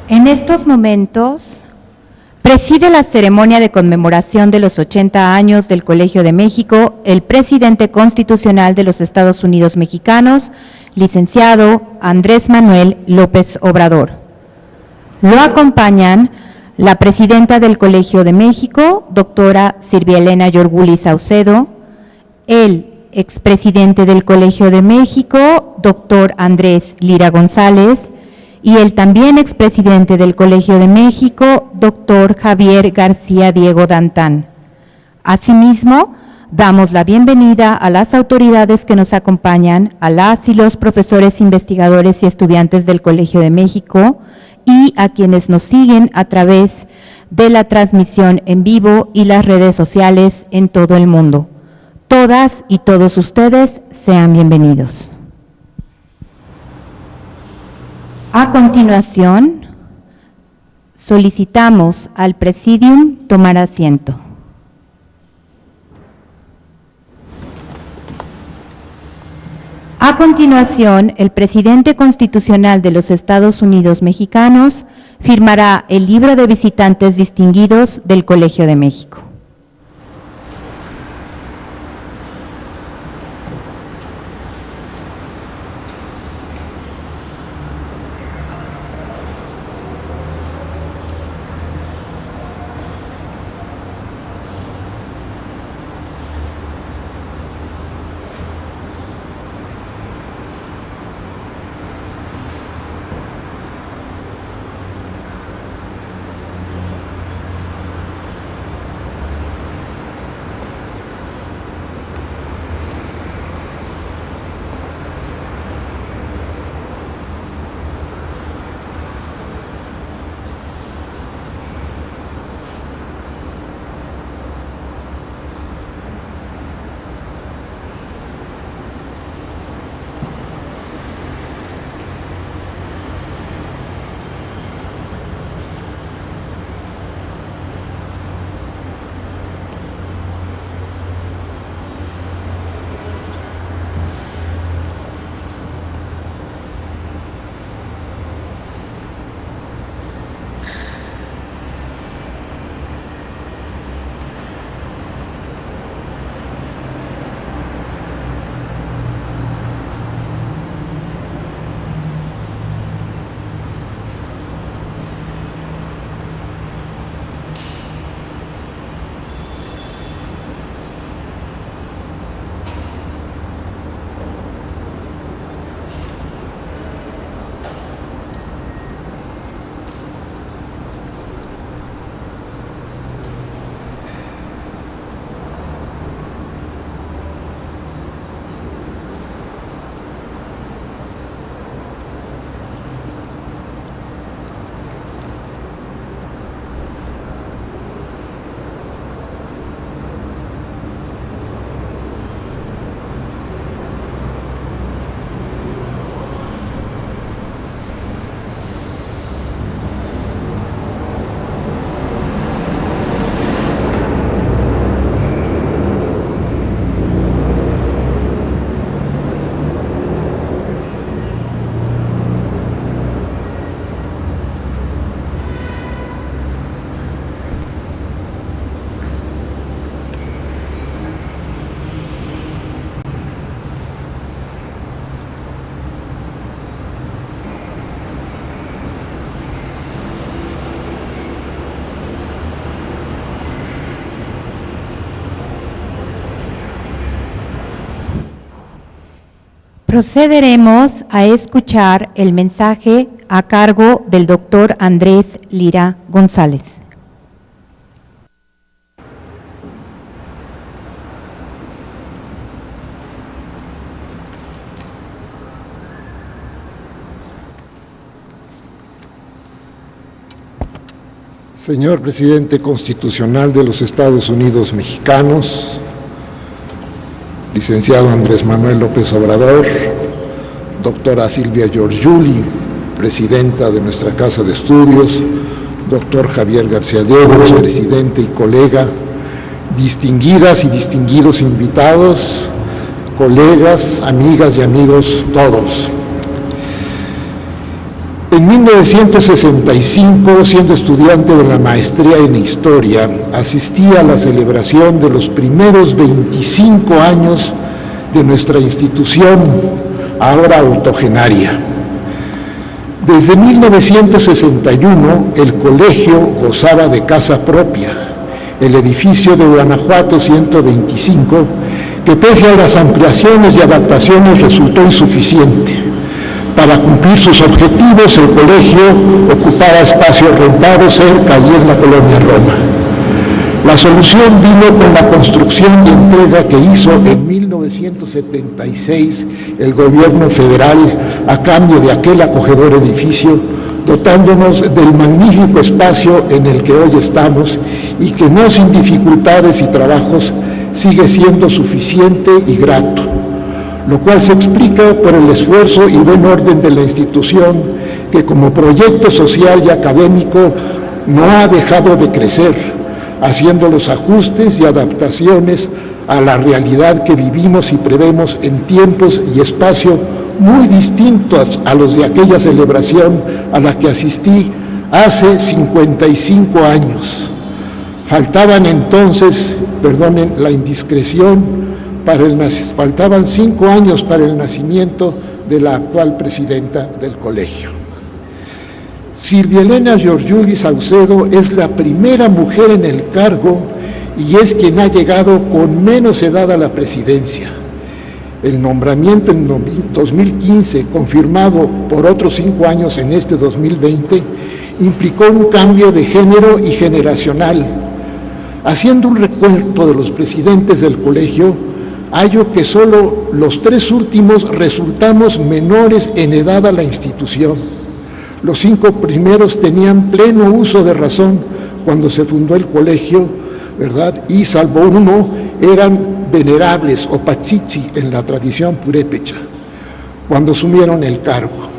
En estos momentos preside la ceremonia de conmemoración de los 80 años del Colegio de México el presidente constitucional de los Estados Unidos mexicanos, licenciado Andrés Manuel López Obrador. Lo acompañan la presidenta del Colegio de México, doctora Silvia Elena Yorguli Saucedo, el expresidente del Colegio de México, doctor Andrés Lira González, y el también expresidente del Colegio de México, doctor Javier García Diego Dantán. Asimismo, damos la bienvenida a las autoridades que nos acompañan, a las y los profesores, investigadores y estudiantes del Colegio de México y a quienes nos siguen a través de la transmisión en vivo y las redes sociales en todo el mundo. Todas y todos ustedes sean bienvenidos. A continuación, solicitamos al Presidium tomar asiento. A continuación, el presidente constitucional de los Estados Unidos mexicanos firmará el libro de visitantes distinguidos del Colegio de México. Procederemos a escuchar el mensaje a cargo del doctor Andrés Lira González. Señor presidente constitucional de los Estados Unidos mexicanos, licenciado Andrés Manuel López Obrador, doctora Silvia Yorguli, presidenta de nuestra Casa de Estudios, doctor Javier García Diego, presidente y colega, distinguidas y distinguidos invitados, colegas, amigas y amigos, todos. En 1965, siendo estudiante de la maestría en Historia, asistí a la celebración de los primeros 25 años de nuestra institución, ahora octogenaria. Desde 1961, el colegio gozaba de casa propia, el edificio de Guanajuato 125, que pese a las ampliaciones y adaptaciones resultó insuficiente. Para cumplir sus objetivos, el colegio ocupaba espacios rentados cerca y en la colonia Roma. La solución vino con la construcción y entrega que hizo en 1976 el gobierno federal a cambio de aquel acogedor edificio, dotándonos del magnífico espacio en el que hoy estamos y que no sin dificultades y trabajos sigue siendo suficiente y grato, lo cual se explica por el esfuerzo y buen orden de la institución, que como proyecto social y académico no ha dejado de crecer, haciendo los ajustes y adaptaciones a la realidad que vivimos y prevemos en tiempos y espacio muy distintos a los de aquella celebración a la que asistí hace 55 años. Faltaban entonces, perdonen la indiscreción, faltaban 5 años para el nacimiento de la actual presidenta del colegio. Silvia Elena Giorgiuli Saucedo es la primera mujer en el cargo y es quien ha llegado con menos edad a la presidencia. El nombramiento en 2015, confirmado por otros 5 años en este 2020, implicó un cambio de género y generacional. Haciendo un recuento de los presidentes del colegio, hallo que solo los 3 últimos resultamos menores en edad a la institución. Los 5 primeros tenían pleno uso de razón cuando se fundó el colegio, ¿verdad? Y salvo uno, eran venerables o pachichi en la tradición purépecha, cuando asumieron el cargo.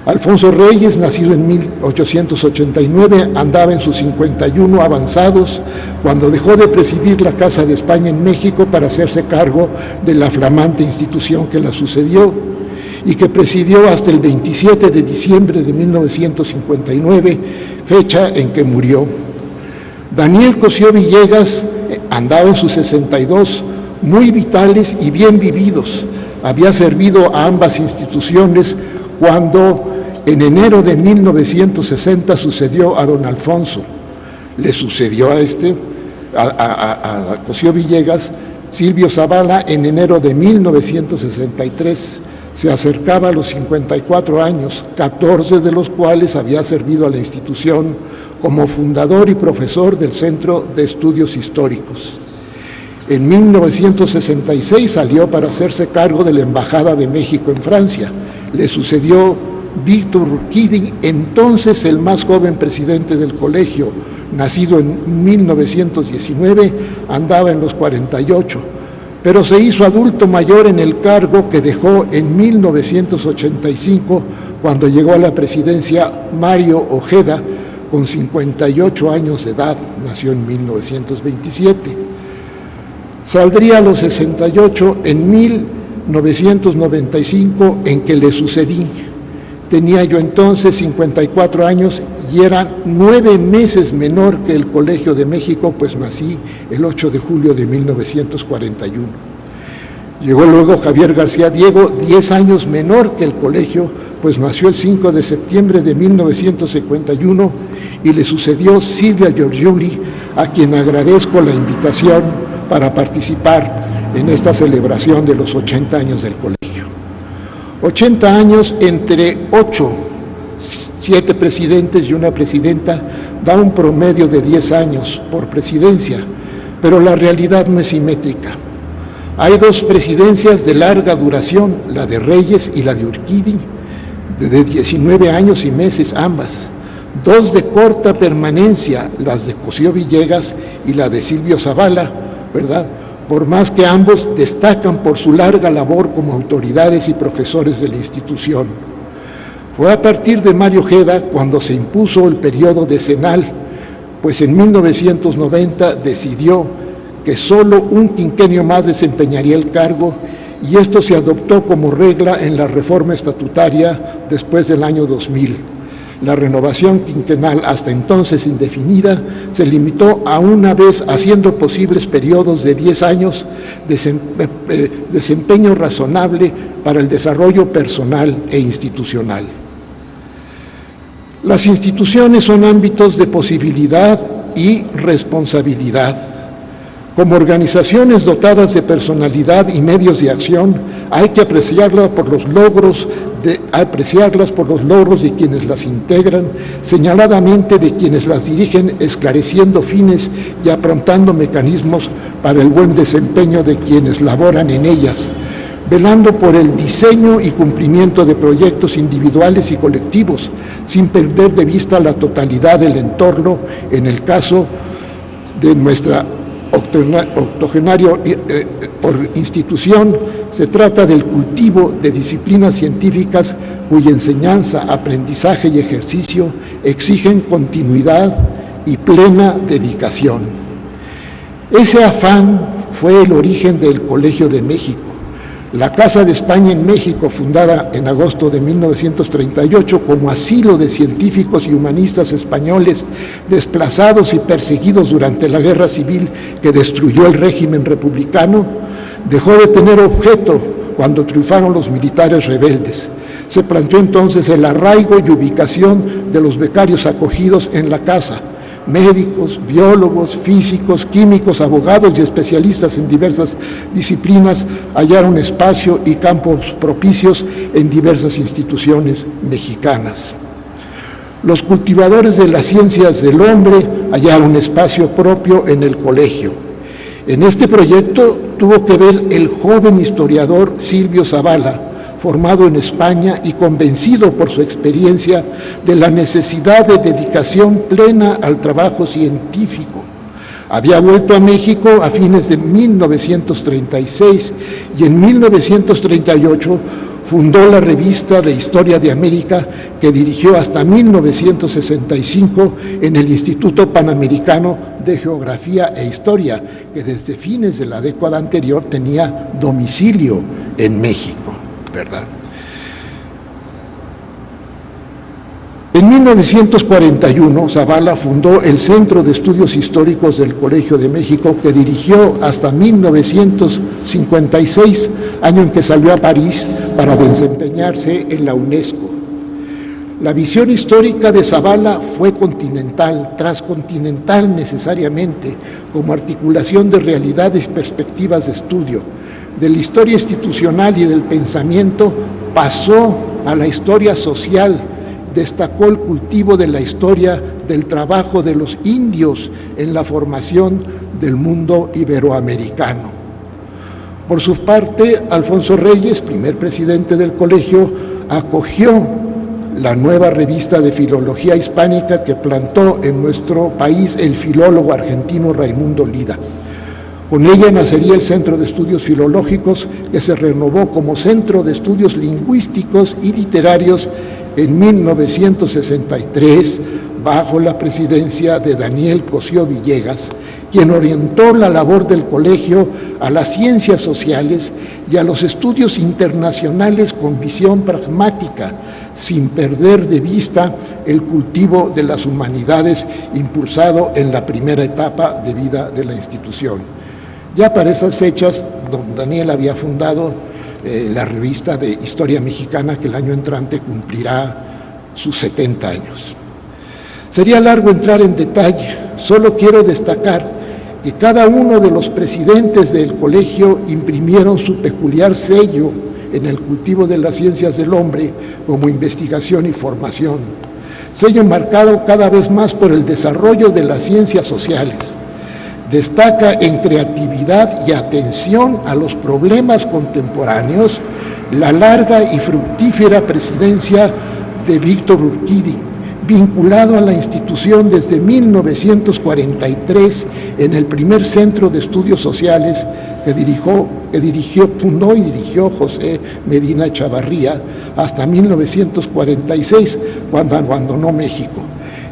Alfonso Reyes, nacido en 1889, andaba en sus 51 avanzados cuando dejó de presidir la Casa de España en México para hacerse cargo de la flamante institución que la sucedió y que presidió hasta el 27 de diciembre de 1959, fecha en que murió. Daniel Cosío Villegas andaba en sus 62, muy vitales y bien vividos. Había servido a ambas instituciones cuando en enero de 1960 sucedió a don Alfonso. Le sucedió a Cosío Villegas, Silvio Zavala, en enero de 1963. Se acercaba a los 54 años, 14 de los cuales había servido a la institución como fundador y profesor del Centro de Estudios Históricos. En 1966 salió para hacerse cargo de la Embajada de México en Francia. Le sucedió Víctor Urquidi, entonces el más joven presidente del colegio, nacido en 1919, andaba en los 48, pero se hizo adulto mayor en el cargo que dejó en 1985, cuando llegó a la presidencia Mario Ojeda, con 58 años de edad, nació en 1927. Saldría a los 68 en 1995, en que le sucedí. Tenía yo entonces 54 años y era 9 meses menor que el Colegio de México, pues nací el 8 de julio de 1941. Llegó luego Javier García Diego, 10 años menor que el colegio, pues nació el 5 de septiembre de 1951, y le sucedió Silvia Giorgiuli, a quien agradezco la invitación para participar en esta celebración de los 80 años del colegio. 80 años entre 7 presidentes y una presidenta da un promedio de 10 años por presidencia, pero la realidad no es simétrica. Hay 2 presidencias de larga duración, la de Reyes y la de Urquidi, de 19 años y meses ambas. 2 de corta permanencia, las de Cosío Villegas y la de Silvio Zavala, ¿verdad? Por más que ambos destacan por su larga labor como autoridades y profesores de la institución. Fue a partir de Mario Ojeda cuando se impuso el periodo decenal, pues en 1990 decidió que solo un quinquenio más desempeñaría el cargo, y esto se adoptó como regla en la reforma estatutaria después del año 2000. La renovación quinquenal, hasta entonces indefinida, se limitó a una vez, haciendo posibles periodos de 10 años de desempeño razonable para el desarrollo personal e institucional. Las instituciones son ámbitos de posibilidad y responsabilidad. Como organizaciones dotadas de personalidad y medios de acción, hay que apreciarlas por los logros de quienes las integran, señaladamente de quienes las dirigen, esclareciendo fines y aprontando mecanismos para el buen desempeño de quienes laboran en ellas, velando por el diseño y cumplimiento de proyectos individuales y colectivos, sin perder de vista la totalidad del entorno. En el caso de nuestra octogenario por institución, se trata del cultivo de disciplinas científicas cuya enseñanza, aprendizaje y ejercicio exigen continuidad y plena dedicación. Ese afán fue el origen del Colegio de México, la Casa de España en México, fundada en agosto de 1938 como asilo de científicos y humanistas españoles desplazados y perseguidos durante la Guerra Civil que destruyó el régimen republicano, dejó de tener objeto cuando triunfaron los militares rebeldes. Se planteó entonces el arraigo y ubicación de los becarios acogidos en la casa. Médicos, biólogos, físicos, químicos, abogados y especialistas en diversas disciplinas hallaron espacio y campos propicios en diversas instituciones mexicanas. Los cultivadores de las ciencias del hombre hallaron espacio propio en el colegio. En este proyecto tuvo que ver el joven historiador Silvio Zavala, formado en España y convencido por su experiencia de la necesidad de dedicación plena al trabajo científico. Había vuelto a México a fines de 1936 y en 1938 fundó la revista de Historia de América, que dirigió hasta 1965 en el Instituto Panamericano de Geografía e Historia, que desde fines de la década anterior tenía domicilio en México, ¿verdad? En 1941, Zavala fundó el Centro de Estudios Históricos del Colegio de México, que dirigió hasta 1956, año en que salió a París para desempeñarse en la UNESCO. La visión histórica de Zavala fue continental, transcontinental necesariamente, como articulación de realidades y perspectivas de estudio. De la historia institucional y del pensamiento pasó a la historia social. Destacó el cultivo de la historia del trabajo de los indios en la formación del mundo iberoamericano. Por su parte, Alfonso Reyes, primer presidente del colegio, acogió la nueva revista de filología hispánica que plantó en nuestro país el filólogo argentino Raimundo Lida. Con ella nacería el Centro de Estudios Filológicos, que se renovó como Centro de Estudios Lingüísticos y Literarios en 1963, bajo la presidencia de Daniel Cosío Villegas, quien orientó la labor del colegio a las ciencias sociales y a los estudios internacionales con visión pragmática, sin perder de vista el cultivo de las humanidades impulsado en la primera etapa de vida de la institución. Ya para esas fechas, don Daniel había fundado la revista de Historia Mexicana, que el año entrante cumplirá sus 70 años. Sería largo entrar en detalle, solo quiero destacar que cada uno de los presidentes del colegio imprimieron su peculiar sello en el cultivo de las ciencias del hombre como investigación y formación, sello marcado cada vez más por el desarrollo de las ciencias sociales. Destaca en creatividad y atención a los problemas contemporáneos la larga y fructífera presidencia de Víctor Urquidi, vinculado a la institución desde 1943 en el primer Centro de Estudios Sociales fundó y dirigió José Medina Echavarría hasta 1946, cuando abandonó México.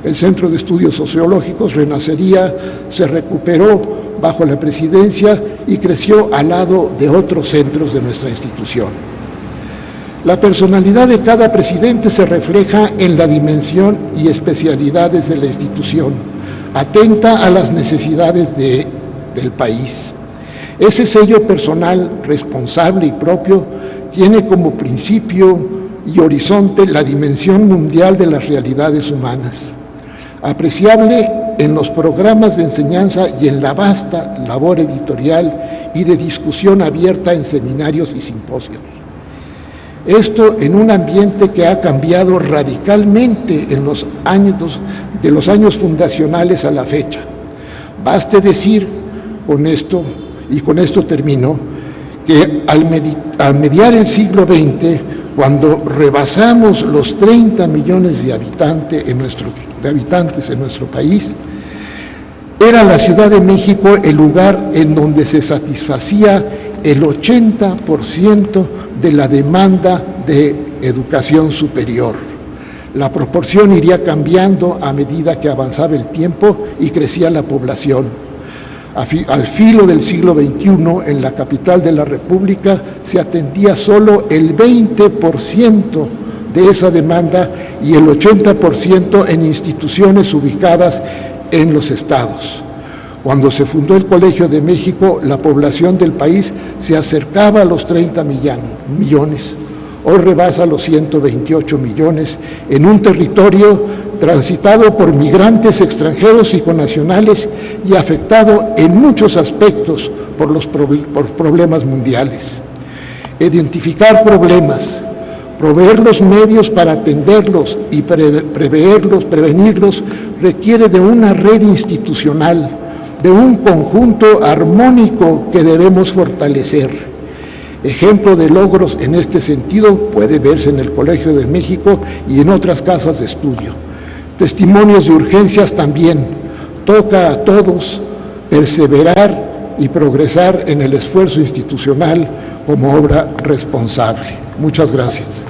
El Centro de Estudios Sociológicos renacería, se recuperó bajo la presidencia y creció al lado de otros centros de nuestra institución. La personalidad de cada presidente se refleja en la dimensión y especialidades de la institución, atenta a las necesidades del país. Ese sello personal, responsable y propio, tiene como principio y horizonte la dimensión mundial de las realidades humanas, apreciable en los programas de enseñanza y en la vasta labor editorial y de discusión abierta en seminarios y simposios. Esto en un ambiente que ha cambiado radicalmente en los años, de los años fundacionales a la fecha. Baste decir con esto, y con esto termino, que al mediar el siglo XX, cuando rebasamos los 30 millones de habitantes en nuestro país, era la Ciudad de México el lugar en donde se satisfacía el 80% de la demanda de educación superior. La proporción iría cambiando a medida que avanzaba el tiempo y crecía la población. Al filo del siglo XXI, en la capital de la República, se atendía solo el 20% de esa demanda y el 80% en instituciones ubicadas en los estados. Cuando se fundó el Colegio de México, la población del país se acercaba a los 30 millones. Hoy rebasa los 128 millones en un territorio transitado por migrantes extranjeros y connacionales y afectado en muchos aspectos por problemas mundiales. Identificar problemas, proveer los medios para atenderlos y prevenirlos requiere de una red institucional, de un conjunto armónico que debemos fortalecer. Ejemplo de logros en este sentido puede verse en el Colegio de México y en otras casas de estudio. Testimonios de urgencias también. Toca a todos perseverar y progresar en el esfuerzo institucional como obra responsable. Muchas gracias.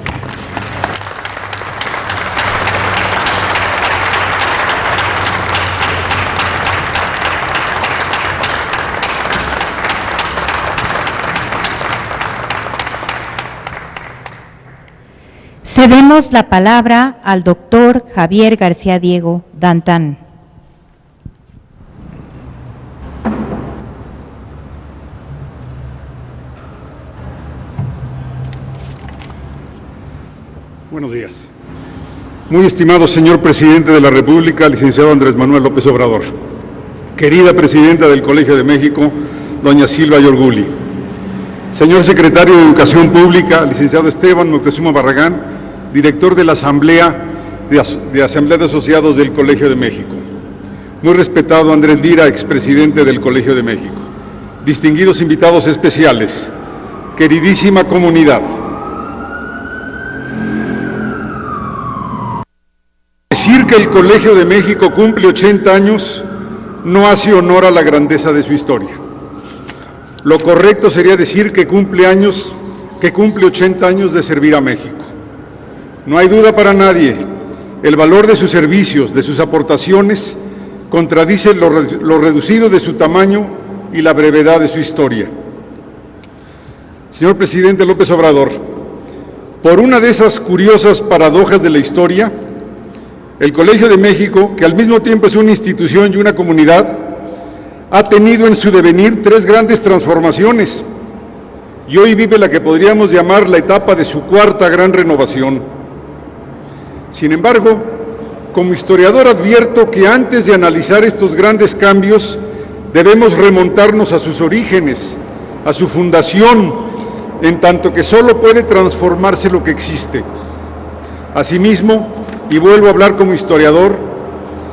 Cedemos la palabra al doctor Javier García Diego Dantán. Buenos días. Muy estimado señor presidente de la República, licenciado Andrés Manuel López Obrador. Querida presidenta del Colegio de México, doña Silvia Yorguli. Señor secretario de Educación Pública, licenciado Esteban Moctezuma Barragán, director de la Asamblea de Asociados del Colegio de México. Muy respetado Andrés Lira, expresidente del Colegio de México. Distinguidos invitados especiales, queridísima comunidad. Decir que el Colegio de México cumple 80 años no hace honor a la grandeza de su historia. Lo correcto sería decir que cumple 80 años de servir a México. No hay duda para nadie, el valor de sus servicios, de sus aportaciones, contradice lo reducido de su tamaño y la brevedad de su historia. Señor presidente López Obrador, por una de esas curiosas paradojas de la historia, el Colegio de México, que al mismo tiempo es una institución y una comunidad, ha tenido en su devenir tres grandes transformaciones y hoy vive la que podríamos llamar la etapa de su cuarta gran renovación. Sin embargo, como historiador advierto que antes de analizar estos grandes cambios debemos remontarnos a sus orígenes, a su fundación, en tanto que solo puede transformarse lo que existe. Asimismo, y vuelvo a hablar como historiador,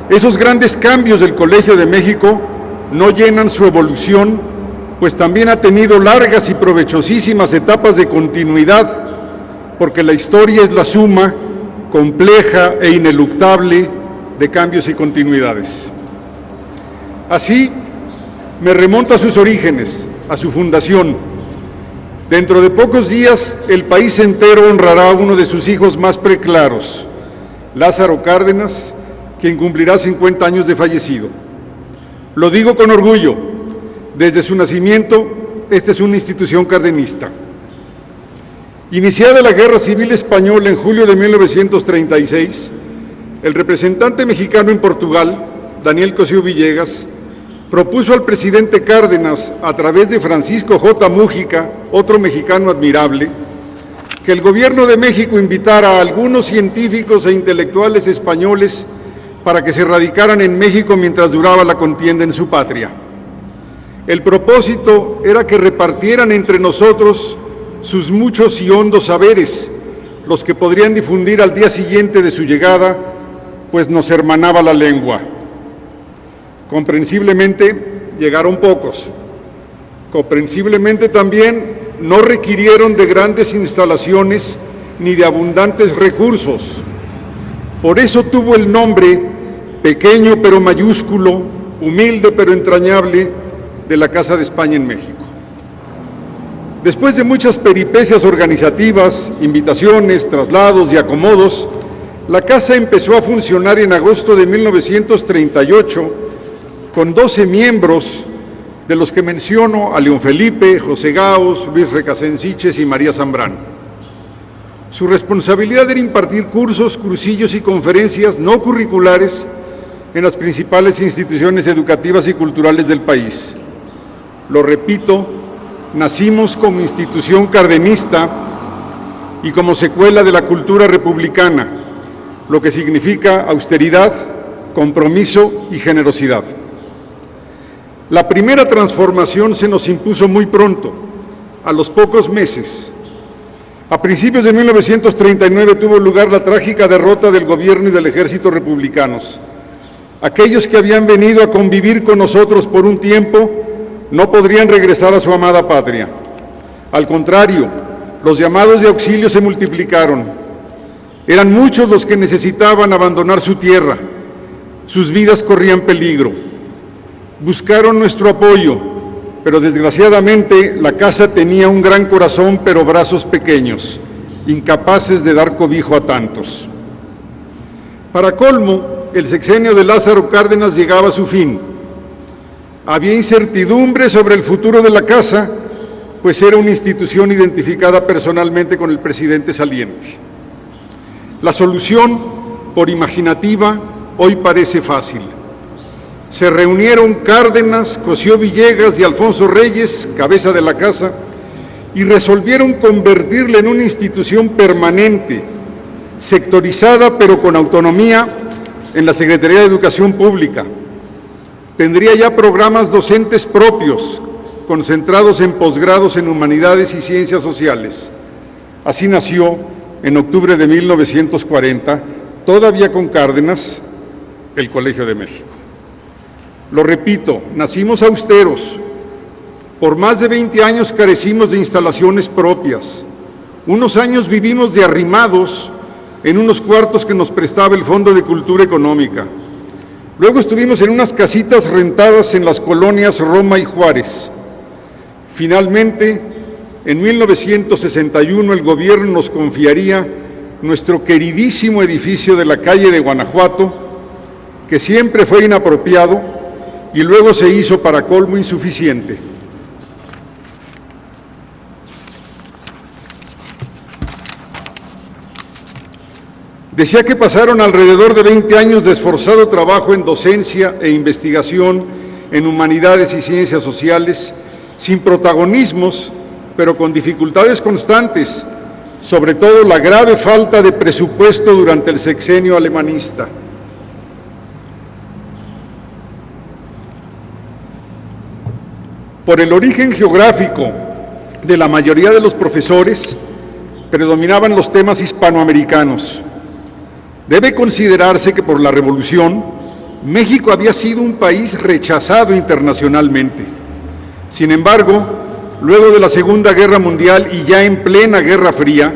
esos grandes cambios del Colegio de México no llenan su evolución, pues también ha tenido largas y provechosísimas etapas de continuidad, porque la historia es la suma compleja e ineluctable de cambios y continuidades. Así, me remonto a sus orígenes, a su fundación. Dentro de pocos días, el país entero honrará a uno de sus hijos más preclaros, Lázaro Cárdenas, quien cumplirá 50 años de fallecido. Lo digo con orgullo, desde su nacimiento, esta es una institución cardenista. Iniciada la Guerra Civil Española en julio de 1936, el representante mexicano en Portugal, Daniel Cosío Villegas, propuso al presidente Cárdenas, a través de Francisco J. Mújica, otro mexicano admirable, que el gobierno de México invitara a algunos científicos e intelectuales españoles para que se radicaran en México mientras duraba la contienda en su patria. El propósito era que repartieran entre nosotros sus muchos y hondos saberes, los que podrían difundir al día siguiente de su llegada, pues nos hermanaba la lengua. Comprensiblemente, llegaron pocos. Comprensiblemente también no requirieron de grandes instalaciones ni de abundantes recursos. Por eso tuvo el nombre, pequeño pero mayúsculo, humilde pero entrañable, de la Casa de España en México. Después de muchas peripecias organizativas, invitaciones, traslados y acomodos, la casa empezó a funcionar en agosto de 1938 con 12 miembros, de los que menciono a León Felipe, José Gaos, Luis Recasensiches y María Zambrán. Su responsabilidad era impartir cursos, cursillos y conferencias no curriculares en las principales instituciones educativas y culturales del país. Lo repito, nacimos como institución cardenista y como secuela de la cultura republicana, lo que significa austeridad, compromiso y generosidad. La primera transformación se nos impuso muy pronto, a los pocos meses. A principios de 1939 tuvo lugar la trágica derrota del gobierno y del ejército republicanos. Aquellos que habían venido a convivir con nosotros por un tiempo no podrían regresar a su amada patria. Al contrario, los llamados de auxilio se multiplicaron. Eran muchos los que necesitaban abandonar su tierra. Sus vidas corrían peligro. Buscaron nuestro apoyo, pero desgraciadamente la casa tenía un gran corazón pero brazos pequeños, incapaces de dar cobijo a tantos. Para colmo, el sexenio de Lázaro Cárdenas llegaba a su fin. Había incertidumbre sobre el futuro de la casa, pues era una institución identificada personalmente con el presidente saliente. La solución, por imaginativa, hoy parece fácil. Se reunieron Cárdenas, Cosío Villegas y Alfonso Reyes, cabeza de la casa, y resolvieron convertirla en una institución permanente, sectorizada pero con autonomía en la Secretaría de Educación Pública. Tendría ya programas docentes propios, concentrados en posgrados en Humanidades y Ciencias Sociales. Así nació, en octubre de 1940, todavía con Cárdenas, el Colegio de México. Lo repito, nacimos austeros. Por más de 20 años carecimos de instalaciones propias. Unos años vivimos de arrimados en unos cuartos que nos prestaba el Fondo de Cultura Económica. Luego estuvimos en unas casitas rentadas en las colonias Roma y Juárez. Finalmente, en 1961 el gobierno nos confiaría nuestro queridísimo edificio de la calle de Guanajuato, que siempre fue inapropiado y luego se hizo para colmo insuficiente. Decía que pasaron alrededor de 20 años de esforzado trabajo en docencia e investigación en humanidades y ciencias sociales, sin protagonismos, pero con dificultades constantes, sobre todo la grave falta de presupuesto durante el sexenio alemanista. Por el origen geográfico de la mayoría de los profesores, predominaban los temas hispanoamericanos. Debe considerarse que por la Revolución, México había sido un país rechazado internacionalmente. Sin embargo, luego de la Segunda Guerra Mundial y ya en plena Guerra Fría,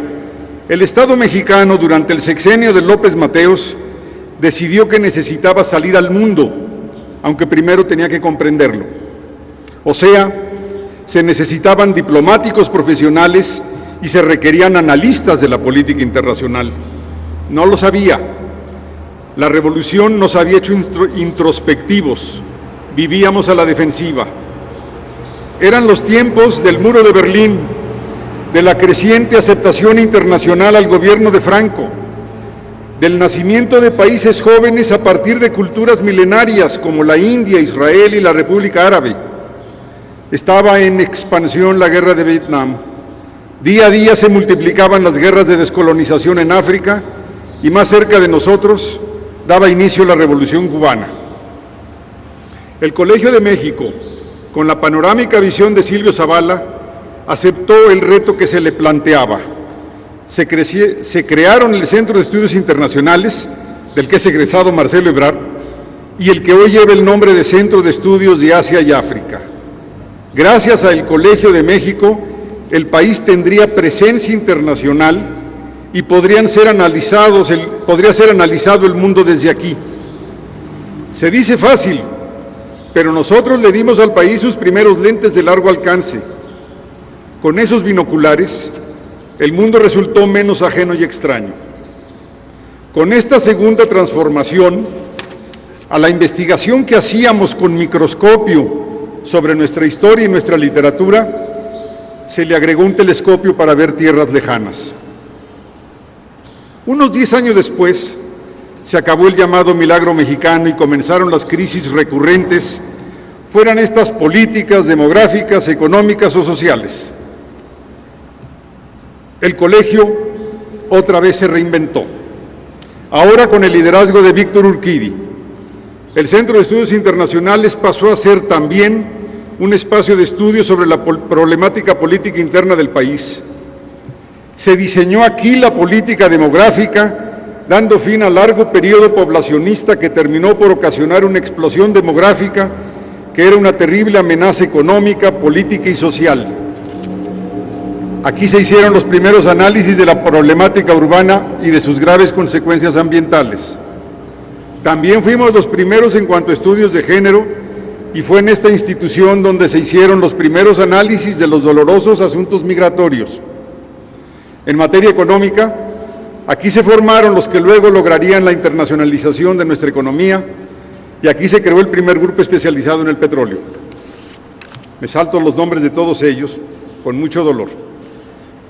el Estado mexicano, durante el sexenio de López Mateos, decidió que necesitaba salir al mundo, aunque primero tenía que comprenderlo. O sea, se necesitaban diplomáticos profesionales y se requerían analistas de la política internacional. No lo sabía. La revolución nos había hecho introspectivos, vivíamos a la defensiva. Eran los tiempos del muro de Berlín, de la creciente aceptación internacional al gobierno de Franco, del nacimiento de países jóvenes a partir de culturas milenarias como la India, Israel y la República Árabe. Estaba en expansión la guerra de Vietnam. Día a día se multiplicaban las guerras de descolonización en África y más cerca de nosotros daba inicio la Revolución Cubana. El Colegio de México, con la panorámica visión de Silvio Zavala, aceptó el reto que se le planteaba. Se crearon el Centro de Estudios Internacionales, del que es egresado Marcelo Ebrard, y el que hoy lleva el nombre de Centro de Estudios de Asia y África. Gracias al Colegio de México, el país tendría presencia internacional y podría ser analizado el mundo desde aquí. Se dice fácil, pero nosotros le dimos al país sus primeros lentes de largo alcance. Con esos binoculares, el mundo resultó menos ajeno y extraño. Con esta segunda transformación, a la investigación que hacíamos con microscopio sobre nuestra historia y nuestra literatura, se le agregó un telescopio para ver tierras lejanas. Unos 10 años después, se acabó el llamado milagro mexicano y comenzaron las crisis recurrentes, fueran estas políticas, demográficas, económicas o sociales. El colegio otra vez se reinventó, ahora con el liderazgo de Víctor Urquidi. El Centro de Estudios Internacionales pasó a ser también un espacio de estudio sobre la problemática política interna del país. Se diseñó aquí la política demográfica, dando fin al largo periodo poblacionista que terminó por ocasionar una explosión demográfica que era una terrible amenaza económica, política y social. Aquí se hicieron los primeros análisis de la problemática urbana y de sus graves consecuencias ambientales. También fuimos los primeros en cuanto a estudios de género y fue en esta institución donde se hicieron los primeros análisis de los dolorosos asuntos migratorios. En materia económica, aquí se formaron los que luego lograrían la internacionalización de nuestra economía y aquí se creó el primer grupo especializado en el petróleo. Me salto los nombres de todos ellos con mucho dolor.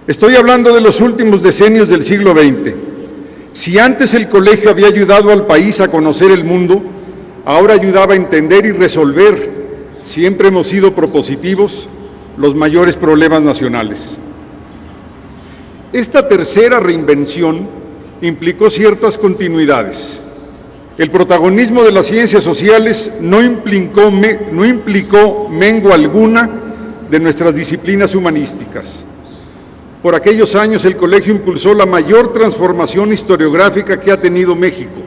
Estoy hablando de los últimos decenios del siglo XX. Si antes el colegio había ayudado al país a conocer el mundo, ahora ayudaba a entender y resolver, siempre hemos sido propositivos, los mayores problemas nacionales. Esta tercera reinvención implicó ciertas continuidades. El protagonismo de las ciencias sociales no implicó mengua alguna de nuestras disciplinas humanísticas. Por aquellos años el colegio impulsó la mayor transformación historiográfica que ha tenido México.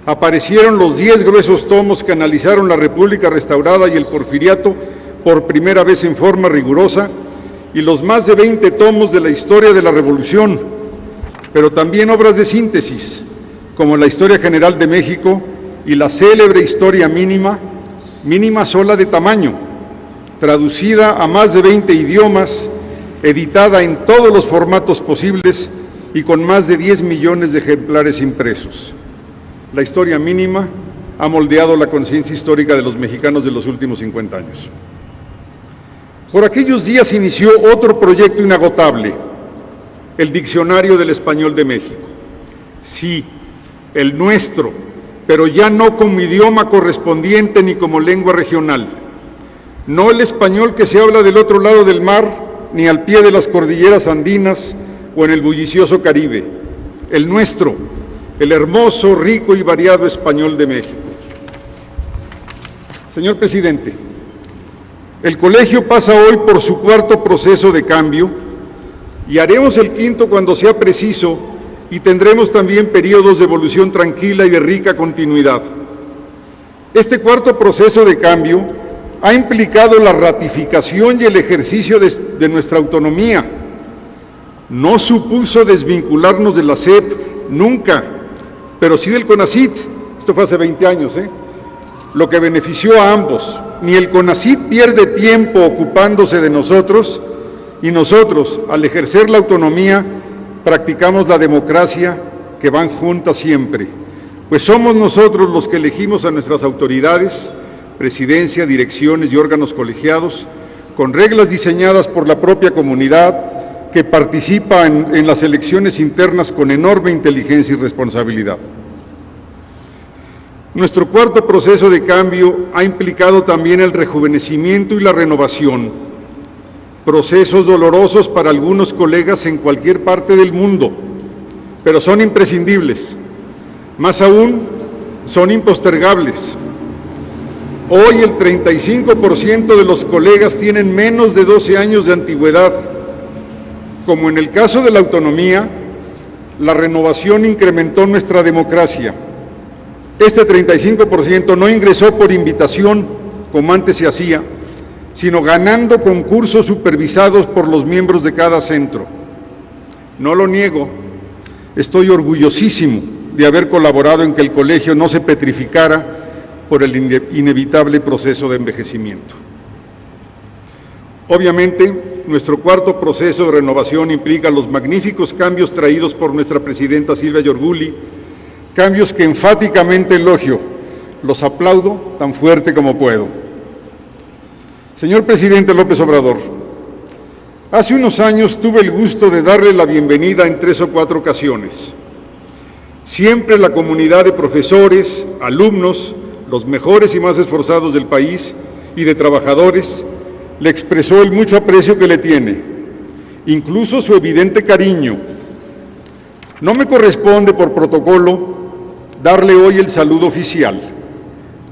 Aparecieron los 10 gruesos tomos que analizaron la República restaurada y el Porfiriato por primera vez en forma rigurosa y los más de 20 tomos de la historia de la Revolución, pero también obras de síntesis, como la Historia General de México y la célebre Historia Mínima sola de tamaño, traducida a más de 20 idiomas, editada en todos los formatos posibles y con más de 10 millones de ejemplares impresos. La Historia Mínima ha moldeado la conciencia histórica de los mexicanos de los últimos 50 años. Por aquellos días inició otro proyecto inagotable, el Diccionario del Español de México. Sí, el nuestro, pero ya no como idioma correspondiente ni como lengua regional. No el español que se habla del otro lado del mar, ni al pie de las cordilleras andinas o en el bullicioso Caribe. El nuestro, el hermoso, rico y variado español de México. Señor presidente, el colegio pasa hoy por su cuarto proceso de cambio y haremos el quinto cuando sea preciso y tendremos también periodos de evolución tranquila y de rica continuidad. Este cuarto proceso de cambio ha implicado la ratificación y el ejercicio de nuestra autonomía. No supuso desvincularnos de la SEP, nunca, pero sí del CONACYT. Esto fue hace 20 años, lo que benefició a ambos. Ni el CONACYT pierde tiempo ocupándose de nosotros, y nosotros, al ejercer la autonomía, practicamos la democracia, que van juntas siempre, pues somos nosotros los que elegimos a nuestras autoridades, presidencia, direcciones y órganos colegiados, con reglas diseñadas por la propia comunidad, que participa en las elecciones internas con enorme inteligencia y responsabilidad. Nuestro cuarto proceso de cambio ha implicado también el rejuvenecimiento y la renovación, procesos dolorosos para algunos colegas en cualquier parte del mundo, pero son imprescindibles. Más aún, son impostergables. Hoy el 35% de los colegas tienen menos de 12 años de antigüedad. Como en el caso de la autonomía, la renovación incrementó nuestra democracia. Este 35% no ingresó por invitación, como antes se hacía, sino ganando concursos supervisados por los miembros de cada centro. No lo niego, estoy orgullosísimo de haber colaborado en que el colegio no se petrificara por el inevitable proceso de envejecimiento. Obviamente, nuestro cuarto proceso de renovación implica los magníficos cambios traídos por nuestra presidenta Silvia Yorguli, cambios que enfáticamente elogio, los aplaudo tan fuerte como puedo. Señor presidente López Obrador, hace unos años tuve el gusto de darle la bienvenida en 3 o 4 ocasiones. Siempre la comunidad de profesores, alumnos, los mejores y más esforzados del país y de trabajadores, le expresó el mucho aprecio que le tiene, incluso su evidente cariño. No me corresponde por protocolo darle hoy el saludo oficial.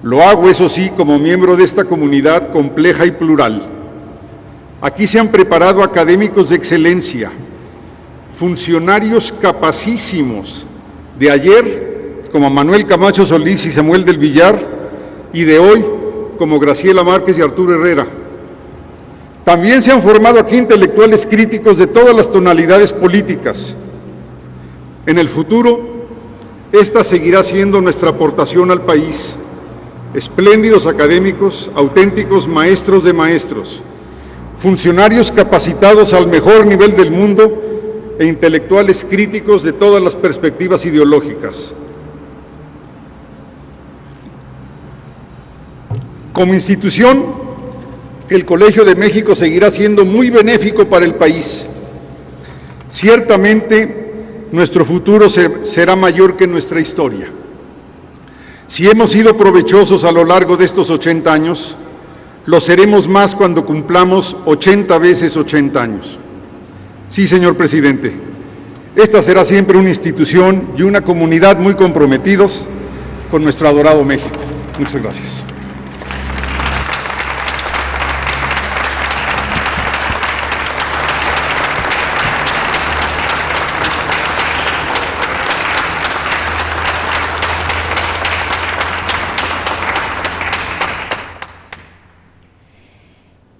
Lo hago, eso sí, como miembro de esta comunidad compleja y plural. Aquí se han preparado académicos de excelencia, funcionarios capacísimos, de ayer, como Manuel Camacho Solís y Samuel del Villar, y de hoy, como Graciela Márquez y Arturo Herrera. También se han formado aquí intelectuales críticos de todas las tonalidades políticas. En el futuro, esta seguirá siendo nuestra aportación al país. Espléndidos académicos, auténticos maestros de maestros, funcionarios capacitados al mejor nivel del mundo e intelectuales críticos de todas las perspectivas ideológicas. Como institución, el Colegio de México seguirá siendo muy benéfico para el país. Ciertamente, nuestro futuro será mayor que nuestra historia. Si hemos sido provechosos a lo largo de estos 80 años, lo seremos más cuando cumplamos 80 veces 80 años. Sí, señor presidente, esta será siempre una institución y una comunidad muy comprometidos con nuestro adorado México. Muchas gracias.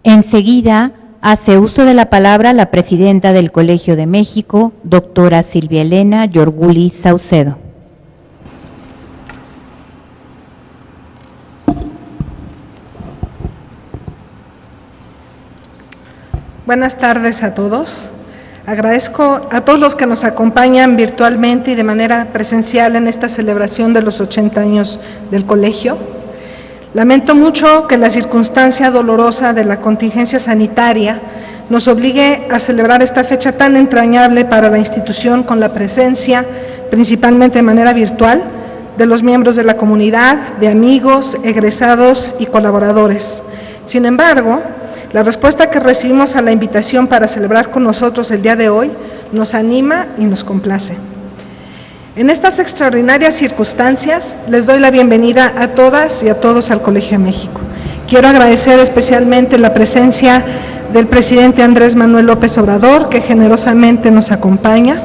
Enseguida, hace uso de la palabra la presidenta del Colegio de México, doctora Silvia Elena Yorguli Saucedo. Buenas tardes a todos. Agradezco a todos los que nos acompañan virtualmente y de manera presencial en esta celebración de los 80 años del colegio. Lamento mucho que la circunstancia dolorosa de la contingencia sanitaria nos obligue a celebrar esta fecha tan entrañable para la institución con la presencia, principalmente de manera virtual, de los miembros de la comunidad, de amigos, egresados y colaboradores. Sin embargo, la respuesta que recibimos a la invitación para celebrar con nosotros el día de hoy nos anima y nos complace. En estas extraordinarias circunstancias, les doy la bienvenida a todas y a todos al Colegio de México. Quiero agradecer especialmente la presencia del presidente Andrés Manuel López Obrador, que generosamente nos acompaña.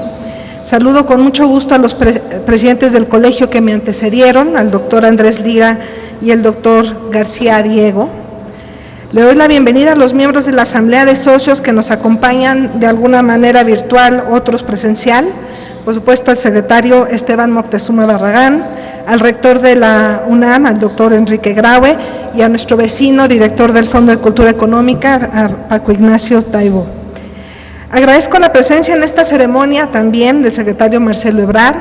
Saludo con mucho gusto a los presidentes del colegio que me antecedieron, al doctor Andrés Lira y el doctor García Diego. Le doy la bienvenida a los miembros de la Asamblea de Socios que nos acompañan de alguna manera virtual, otros presencial. Por supuesto, al secretario Esteban Moctezuma Barragán, al rector de la UNAM, al doctor Enrique Graue, y a nuestro vecino, director del Fondo de Cultura Económica, a Paco Ignacio Taibo. Agradezco la presencia en esta ceremonia también del secretario Marcelo Ebrard,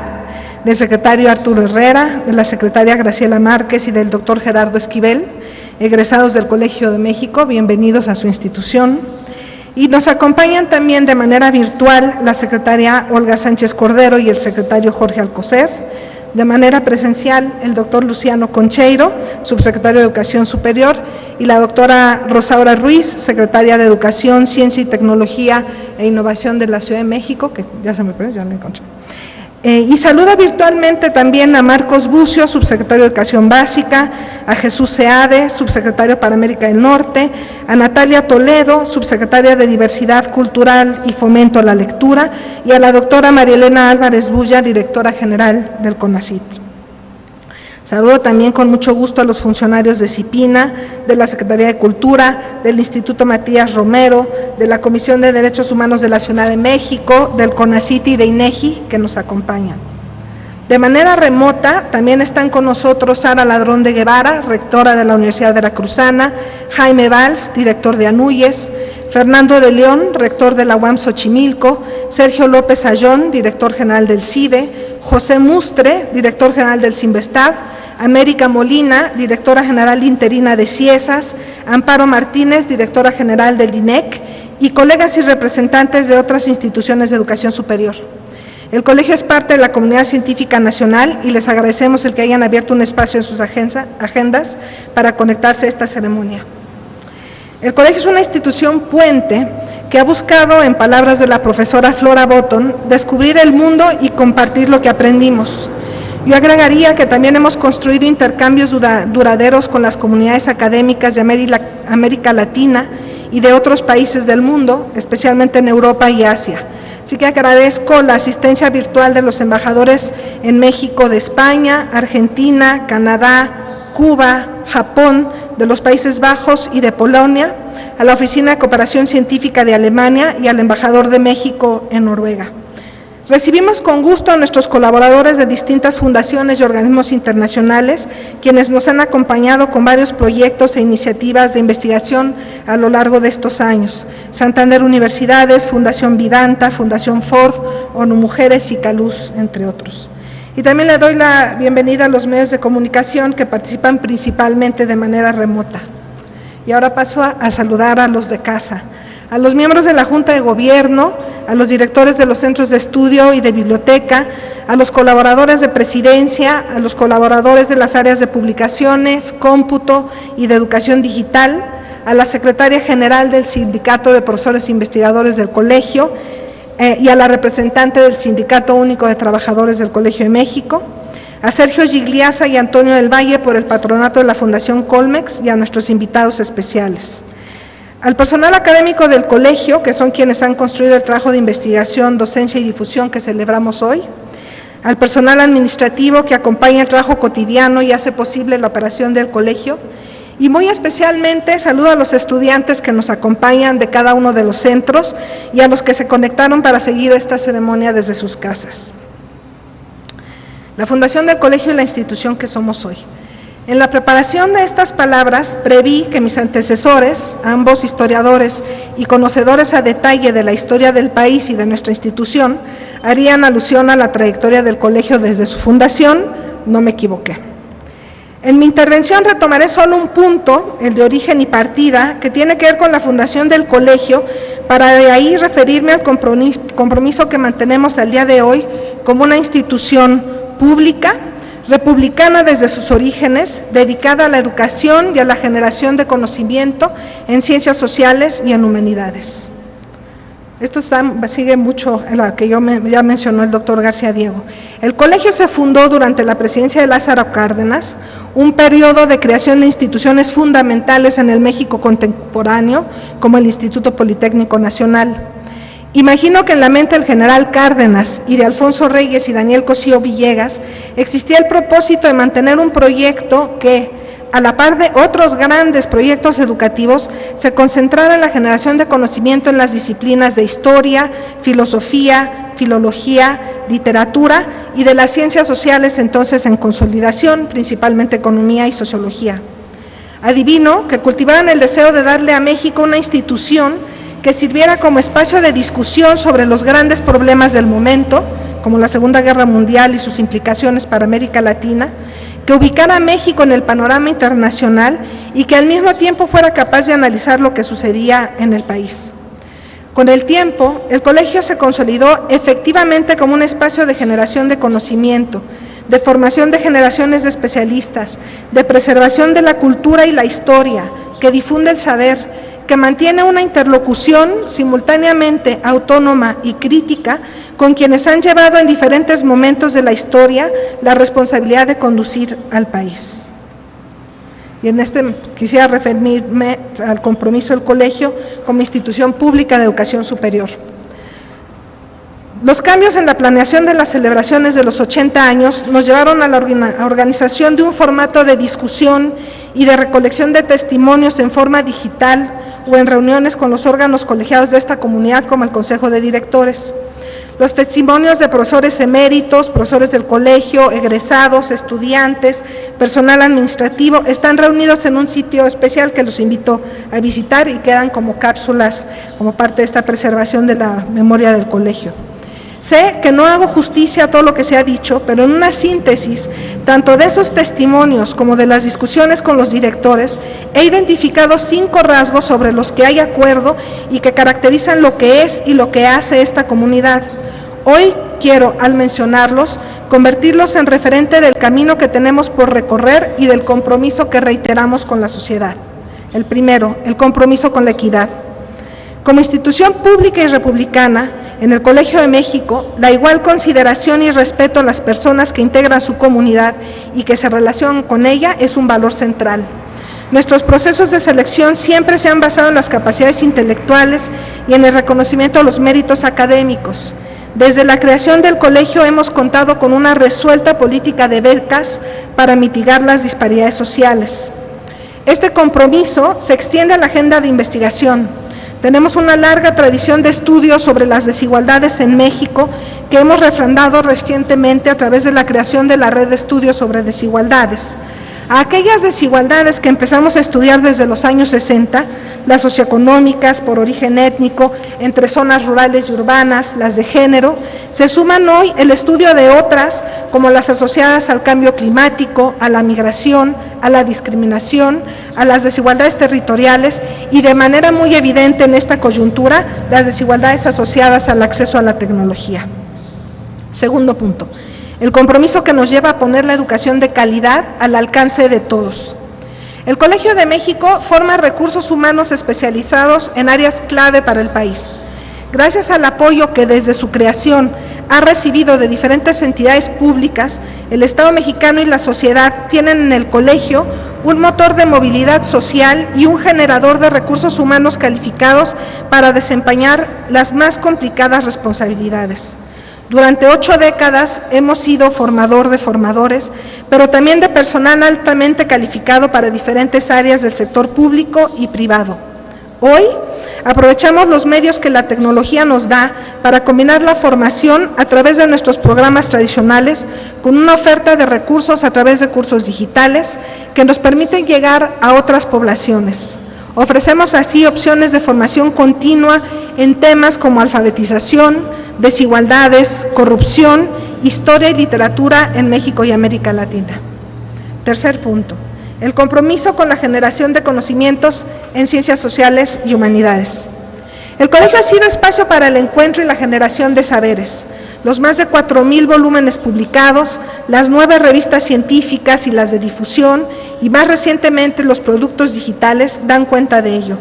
del secretario Arturo Herrera, de la secretaria Graciela Márquez y del doctor Gerardo Esquivel, egresados del Colegio de México, bienvenidos a su institución. Y nos acompañan también de manera virtual la secretaria Olga Sánchez Cordero y el secretario Jorge Alcocer. De manera presencial, el doctor Luciano Concheiro, subsecretario de Educación Superior, y la doctora Rosaura Ruiz, secretaria de Educación, Ciencia y Tecnología e Innovación de la Ciudad de México, que ya se me perdió, ya la encontré. Y saluda virtualmente también a Marcos Bucio, subsecretario de Educación Básica, a Jesús Seade, subsecretario para América del Norte, a Natalia Toledo, subsecretaria de Diversidad Cultural y Fomento a la Lectura, y a la doctora María Elena Álvarez Bulla, directora general del CONACYT. Saludo también con mucho gusto a los funcionarios de CIPINA, de la Secretaría de Cultura, del Instituto Matías Romero, de la Comisión de Derechos Humanos de la Ciudad de México, del CONACYT y de INEGI, que nos acompañan. De manera remota también están con nosotros Sara Ladrón de Guevara, rectora de la Universidad Veracruzana, Jaime Valls, director de ANUYES, Fernando de León, rector de la UAM Xochimilco, Sergio López Ayón, director general del CIDE, José Mustre, director general del CINVESTAD, América Molina, directora general interina de CIESAS, Amparo Martínez, directora general del INEC, y colegas y representantes de otras instituciones de educación superior. El colegio es parte de la comunidad científica nacional y les agradecemos el que hayan abierto un espacio en sus agendas para conectarse a esta ceremonia. El colegio es una institución puente que ha buscado, en palabras de la profesora Flora Botton, descubrir el mundo y compartir lo que aprendimos. Yo agregaría que también hemos construido intercambios duraderos con las comunidades académicas de América Latina y de otros países del mundo, especialmente en Europa y Asia. Así que agradezco la asistencia virtual de los embajadores en México de España, Argentina, Canadá, Cuba, Japón, de los Países Bajos y de Polonia, a la Oficina de Cooperación Científica de Alemania y al embajador de México en Noruega. Recibimos con gusto a nuestros colaboradores de distintas fundaciones y organismos internacionales, quienes nos han acompañado con varios proyectos e iniciativas de investigación a lo largo de estos años. Santander Universidades, Fundación Vidanta, Fundación Ford, ONU Mujeres y Caluz, entre otros. Y también le doy la bienvenida a los medios de comunicación que participan principalmente de manera remota. Y ahora paso a saludar a los de casa, a los miembros de la Junta de Gobierno, a los directores de los centros de estudio y de biblioteca, a los colaboradores de presidencia, a los colaboradores de las áreas de publicaciones, cómputo y de educación digital, a la secretaria general del Sindicato de Profesores e Investigadores del Colegio y a la representante del Sindicato Único de Trabajadores del Colegio de México, a Sergio Gigliasa y Antonio del Valle por el patronato de la Fundación Colmex y a nuestros invitados especiales. Al personal académico del colegio, que son quienes han construido el trabajo de investigación, docencia y difusión que celebramos hoy, al personal administrativo que acompaña el trabajo cotidiano y hace posible la operación del colegio, y muy especialmente saludo a los estudiantes que nos acompañan de cada uno de los centros y a los que se conectaron para seguir esta ceremonia desde sus casas. La fundación del colegio y la institución que somos hoy. En la preparación de estas palabras, preví que mis antecesores, ambos historiadores y conocedores a detalle de la historia del país y de nuestra institución, harían alusión a la trayectoria del colegio desde su fundación. No me equivoqué. En mi intervención retomaré solo un punto, el de origen y partida, que tiene que ver con la fundación del colegio, para de ahí referirme al compromiso que mantenemos al día de hoy como una institución pública, republicana desde sus orígenes, dedicada a la educación y a la generación de conocimiento en ciencias sociales y en humanidades. Esto sigue mucho en lo que ya mencionó el doctor García Diego. El colegio se fundó durante la presidencia de Lázaro Cárdenas, un periodo de creación de instituciones fundamentales en el México contemporáneo, como el Instituto Politécnico Nacional. Imagino que en la mente del general Cárdenas y de Alfonso Reyes y Daniel Cosío Villegas existía el propósito de mantener un proyecto que, a la par de otros grandes proyectos educativos, se concentrara en la generación de conocimiento en las disciplinas de historia, filosofía, filología, literatura y de las ciencias sociales entonces en consolidación, principalmente economía y sociología. Adivino que cultivaban el deseo de darle a México una institución que sirviera como espacio de discusión sobre los grandes problemas del momento, como la Segunda Guerra Mundial y sus implicaciones para América Latina, que ubicara a México en el panorama internacional y que al mismo tiempo fuera capaz de analizar lo que sucedía en el país. Con el tiempo, el colegio se consolidó efectivamente como un espacio de generación de conocimiento, de formación de generaciones de especialistas, de preservación de la cultura y la historia, que difunde el saber, que mantiene una interlocución simultáneamente autónoma y crítica con quienes han llevado en diferentes momentos de la historia la responsabilidad de conducir al país. Y en este quisiera referirme al compromiso del colegio como institución pública de educación superior. Los cambios en la planeación de las celebraciones de los 80 años nos llevaron a la organización de un formato de discusión y de recolección de testimonios en forma digital o en reuniones con los órganos colegiados de esta comunidad, como el Consejo de Directores. Los testimonios de profesores eméritos, profesores del colegio, egresados, estudiantes, personal administrativo, están reunidos en un sitio especial que los invito a visitar y quedan como cápsulas, como parte de esta preservación de la memoria del colegio. Sé que no hago justicia a todo lo que se ha dicho, pero en una síntesis, tanto de esos testimonios como de las discusiones con los directores, he identificado 5 rasgos sobre los que hay acuerdo y que caracterizan lo que es y lo que hace esta comunidad. Hoy quiero, al mencionarlos, convertirlos en referente del camino que tenemos por recorrer y del compromiso que reiteramos con la sociedad. El primero, el compromiso con la equidad. Como institución pública y republicana, en el Colegio de México, la igual consideración y respeto a las personas que integran su comunidad y que se relacionan con ella es un valor central. Nuestros procesos de selección siempre se han basado en las capacidades intelectuales y en el reconocimiento de los méritos académicos. Desde la creación del colegio hemos contado con una resuelta política de becas para mitigar las disparidades sociales. Este compromiso se extiende a la agenda de investigación. Tenemos una larga tradición de estudios sobre las desigualdades en México que hemos refrendado recientemente a través de la creación de la Red de Estudios sobre Desigualdades. A aquellas desigualdades que empezamos a estudiar desde los años 60, las socioeconómicas, por origen étnico, entre zonas rurales y urbanas, las de género, se suman hoy el estudio de otras, como las asociadas al cambio climático, a la migración, a la discriminación, a las desigualdades territoriales y, de manera muy evidente en esta coyuntura, las desigualdades asociadas al acceso a la tecnología. Segundo punto. El compromiso que nos lleva a poner la educación de calidad al alcance de todos. El Colegio de México forma recursos humanos especializados en áreas clave para el país. Gracias al apoyo que desde su creación ha recibido de diferentes entidades públicas, el Estado mexicano y la sociedad tienen en el colegio un motor de movilidad social y un generador de recursos humanos calificados para desempeñar las más complicadas responsabilidades. Durante 8 décadas hemos sido formador de formadores, pero también de personal altamente calificado para diferentes áreas del sector público y privado. Hoy aprovechamos los medios que la tecnología nos da para combinar la formación a través de nuestros programas tradicionales con una oferta de recursos a través de cursos digitales que nos permiten llegar a otras poblaciones. Ofrecemos así opciones de formación continua en temas como alfabetización, desigualdades, corrupción, historia y literatura en México y América Latina. Tercer punto, el compromiso con la generación de conocimientos en ciencias sociales y humanidades. El colegio ha sido espacio para el encuentro y la generación de saberes. Los más de 4,000 volúmenes publicados, las 9 revistas científicas y las de difusión, y más recientemente los productos digitales dan cuenta de ello.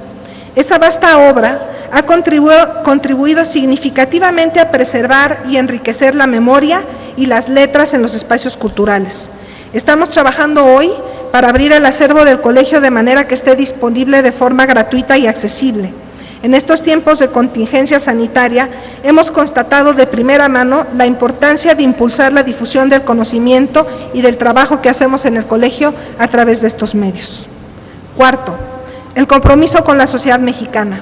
Esa vasta obra ha contribuido significativamente a preservar y enriquecer la memoria y las letras en los espacios culturales. Estamos trabajando hoy para abrir el acervo del colegio de manera que esté disponible de forma gratuita y accesible. En estos tiempos de contingencia sanitaria, hemos constatado de primera mano la importancia de impulsar la difusión del conocimiento y del trabajo que hacemos en el colegio a través de estos medios. Cuarto, el compromiso con la sociedad mexicana.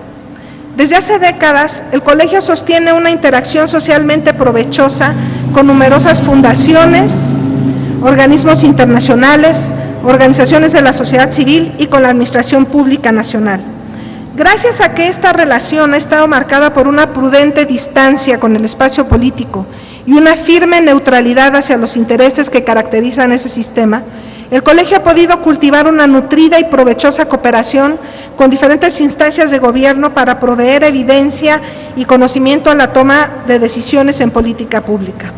Desde hace décadas, el colegio sostiene una interacción socialmente provechosa con numerosas fundaciones, organismos internacionales, organizaciones de la sociedad civil y con la Administración Pública Nacional. Gracias a que esta relación ha estado marcada por una prudente distancia con el espacio político y una firme neutralidad hacia los intereses que caracterizan ese sistema, El colegio ha podido cultivar una nutrida y provechosa cooperación con diferentes instancias de gobierno para proveer evidencia y conocimiento a la toma de decisiones en política pública.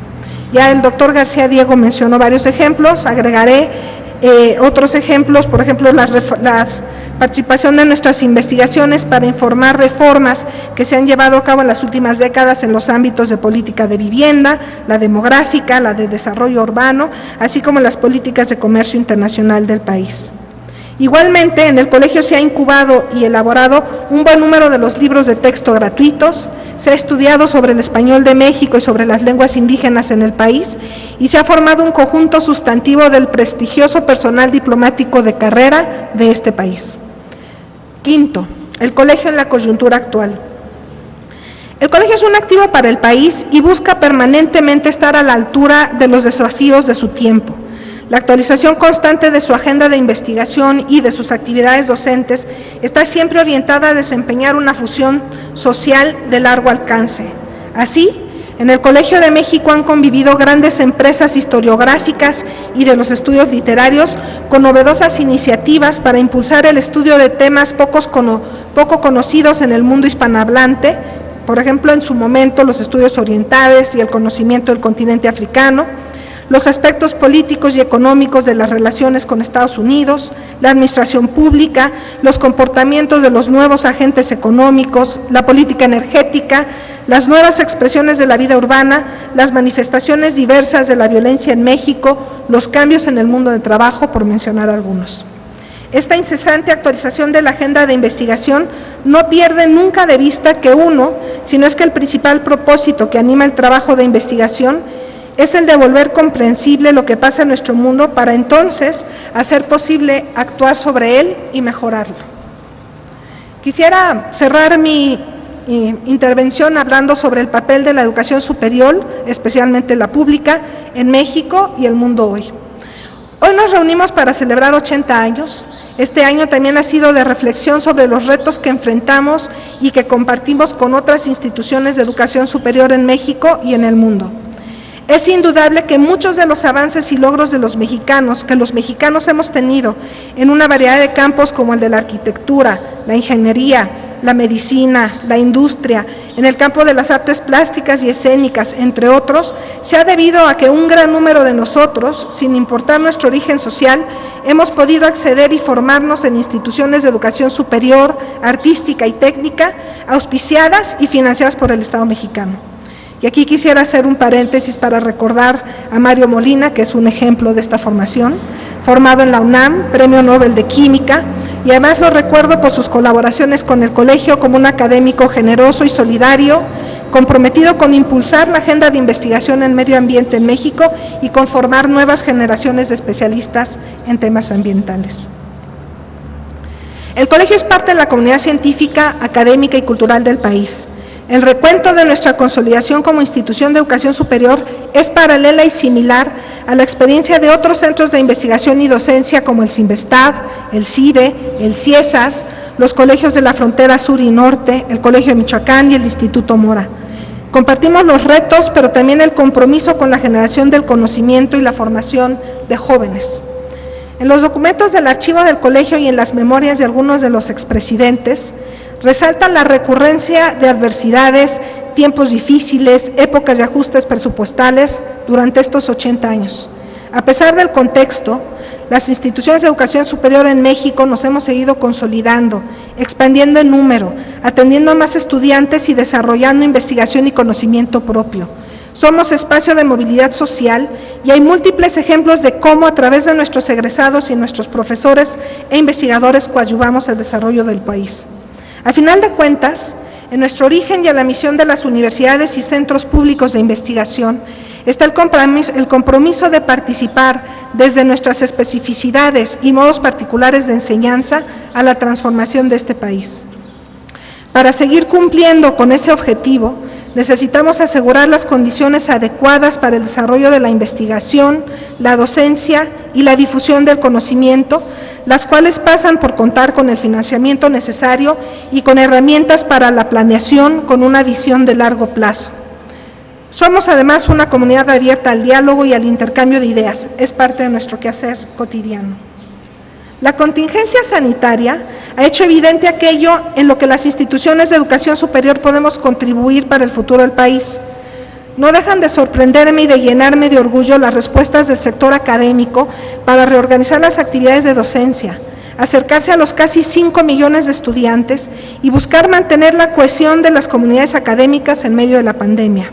Ya el doctor García Diego mencionó varios ejemplos, agregaré otros ejemplos, por ejemplo, la participación de nuestras investigaciones para informar reformas que se han llevado a cabo en las últimas décadas en los ámbitos de política de vivienda, la demográfica, la de desarrollo urbano, así como las políticas de comercio internacional del país. Igualmente, en el colegio se ha incubado y elaborado un buen número de los libros de texto gratuitos, se ha estudiado sobre el español de México y sobre las lenguas indígenas en el país y se ha formado un conjunto sustantivo del prestigioso personal diplomático de carrera de este país. Quinto, el colegio en la coyuntura actual. El colegio es un activo para el país y busca permanentemente estar a la altura de los desafíos de su tiempo. La actualización constante de su agenda de investigación y de sus actividades docentes está siempre orientada a desempeñar una función social de largo alcance. Así, en el Colegio de México han convivido grandes empresas historiográficas y de los estudios literarios con novedosas iniciativas para impulsar el estudio de temas poco conocidos en el mundo hispanohablante, por ejemplo, en su momento los estudios orientales y el conocimiento del continente africano, los aspectos políticos y económicos de las relaciones con Estados Unidos, la administración pública, los comportamientos de los nuevos agentes económicos, la política energética, las nuevas expresiones de la vida urbana, las manifestaciones diversas de la violencia en México, los cambios en el mundo del trabajo, por mencionar algunos. Esta incesante actualización de la agenda de investigación no pierde nunca de vista que si no es que el principal propósito que anima el trabajo de investigación es el de volver comprensible lo que pasa en nuestro mundo para entonces hacer posible actuar sobre él y mejorarlo. Quisiera cerrar mi intervención hablando sobre el papel de la educación superior, especialmente la pública, en México y el mundo hoy. Hoy nos reunimos para celebrar 80 años. Este año también ha sido de reflexión sobre los retos que enfrentamos y que compartimos con otras instituciones de educación superior en México y en el mundo. Es indudable que muchos de los avances y logros de los mexicanos hemos tenido en una variedad de campos como el de la arquitectura, la ingeniería, la medicina, la industria, en el campo de las artes plásticas y escénicas, entre otros, se ha debido a que un gran número de nosotros, sin importar nuestro origen social, hemos podido acceder y formarnos en instituciones de educación superior, artística y técnica, auspiciadas y financiadas por el Estado mexicano. Y aquí quisiera hacer un paréntesis para recordar a Mario Molina, que es un ejemplo de esta formación, formado en la UNAM, Premio Nobel de Química, y además lo recuerdo por sus colaboraciones con el colegio como un académico generoso y solidario, comprometido con impulsar la agenda de investigación en medio ambiente en México y con formar nuevas generaciones de especialistas en temas ambientales. El colegio es parte de la comunidad científica, académica y cultural del país. El recuento de nuestra consolidación como institución de educación superior es paralela y similar a la experiencia de otros centros de investigación y docencia como el CINVESTAD, el CIDE, el CIESAS, los colegios de la frontera sur y norte, el Colegio de Michoacán y el Instituto Mora. Compartimos los retos, pero también el compromiso con la generación del conocimiento y la formación de jóvenes. En los documentos del archivo del colegio y en las memorias de algunos de los expresidentes, resaltan la recurrencia de adversidades, tiempos difíciles, épocas de ajustes presupuestales durante estos 80 años. A pesar del contexto, las instituciones de educación superior en México nos hemos seguido consolidando, expandiendo en número, atendiendo a más estudiantes y desarrollando investigación y conocimiento propio. Somos espacio de movilidad social y hay múltiples ejemplos de cómo a través de nuestros egresados y nuestros profesores e investigadores coadyuvamos el desarrollo del país. A final de cuentas, en nuestro origen y en la misión de las universidades y centros públicos de investigación está el compromiso de participar desde nuestras especificidades y modos particulares de enseñanza a la transformación de este país. Para seguir cumpliendo con ese objetivo, necesitamos asegurar las condiciones adecuadas para el desarrollo de la investigación, la docencia y la difusión del conocimiento, las cuales pasan por contar con el financiamiento necesario y con herramientas para la planeación con una visión de largo plazo. Somos además una comunidad abierta al diálogo y al intercambio de ideas. Es parte de nuestro quehacer cotidiano. La contingencia sanitaria ha hecho evidente aquello en lo que las instituciones de educación superior podemos contribuir para el futuro del país. No dejan de sorprenderme y de llenarme de orgullo las respuestas del sector académico para reorganizar las actividades de docencia, acercarse a los casi 5 millones de estudiantes y buscar mantener la cohesión de las comunidades académicas en medio de la pandemia.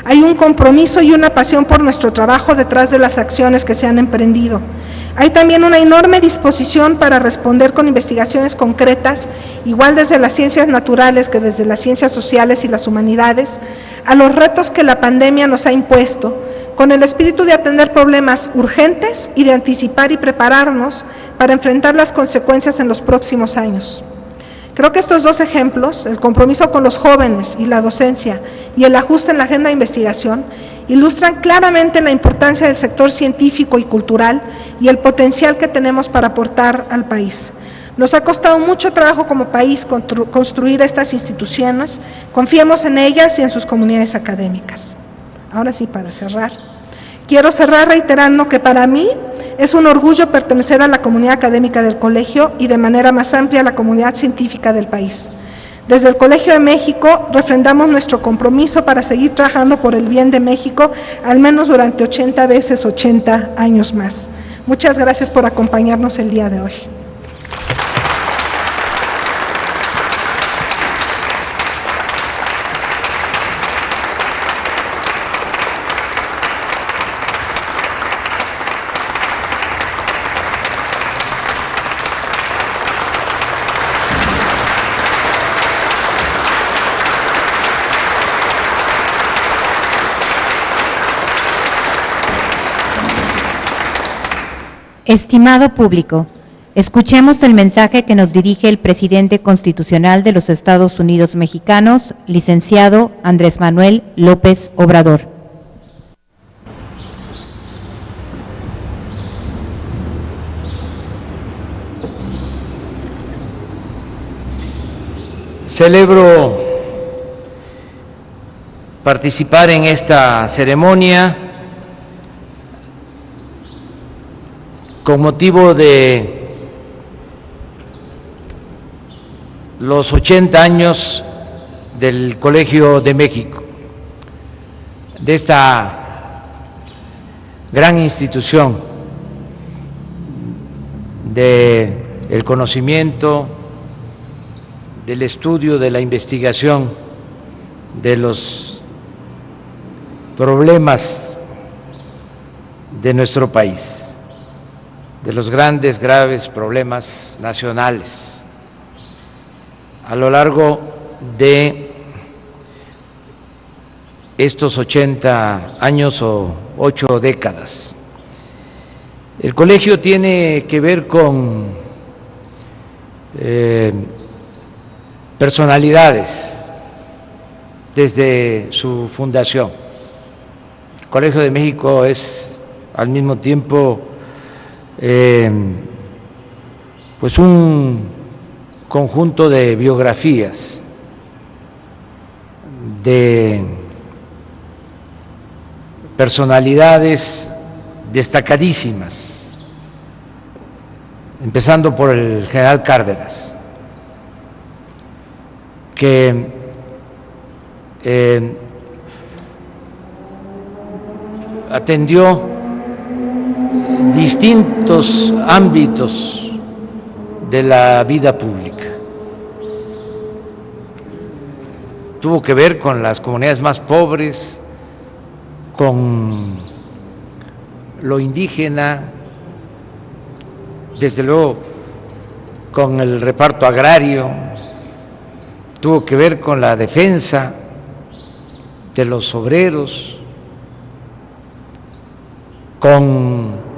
Hay un compromiso y una pasión por nuestro trabajo detrás de las acciones que se han emprendido. Hay también una enorme disposición para responder con investigaciones concretas, igual desde las ciencias naturales que desde las ciencias sociales y las humanidades, a los retos que la pandemia nos ha impuesto, con el espíritu de atender problemas urgentes y de anticipar y prepararnos para enfrentar las consecuencias en los próximos años. Creo que estos dos ejemplos, el compromiso con los jóvenes y la docencia y el ajuste en la agenda de investigación, ilustran claramente la importancia del sector científico y cultural y el potencial que tenemos para aportar al país. Nos ha costado mucho trabajo como país construir estas instituciones, confiemos en ellas y en sus comunidades académicas. Ahora sí, para cerrar, quiero cerrar reiterando que para mí es un orgullo pertenecer a la comunidad académica del colegio y de manera más amplia a la comunidad científica del país. Desde el Colegio de México refrendamos nuestro compromiso para seguir trabajando por el bien de México, al menos durante 80 veces 80 años más. Muchas gracias por acompañarnos el día de hoy. Estimado público, escuchemos el mensaje que nos dirige el presidente constitucional de los Estados Unidos mexicanos, licenciado Andrés Manuel López Obrador. Celebro participar en esta ceremonia con motivo de los 80 años del Colegio de México, de esta gran institución del conocimiento, del estudio, de la investigación de los problemas de nuestro país, de los grandes, graves problemas nacionales a lo largo de estos 80 años o 8 décadas. El colegio tiene que ver con personalidades desde su fundación. El Colegio de México es al mismo tiempo pues un conjunto de biografías de personalidades destacadísimas, empezando por el general Cárdenas, que atendió distintos ámbitos de la vida pública. Tuvo que ver con las comunidades más pobres, con lo indígena, desde luego con el reparto agrario, tuvo que ver con la defensa de los obreros, con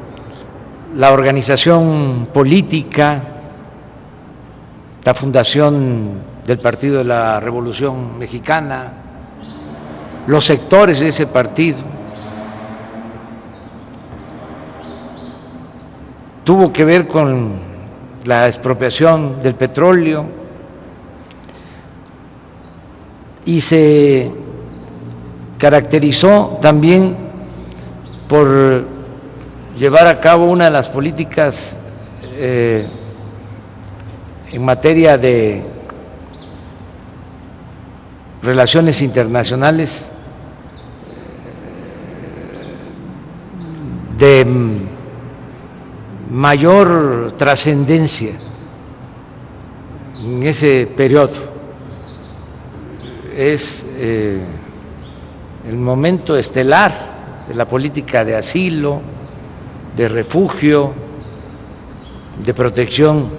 la organización política, la fundación del Partido de la Revolución Mexicana, los sectores de ese partido. Tuvo que ver con la expropiación del petróleo y se caracterizó también por llevar a cabo una de las políticas en materia de relaciones internacionales de mayor trascendencia en ese periodo. Es el momento estelar de la política de asilo, de refugio, de protección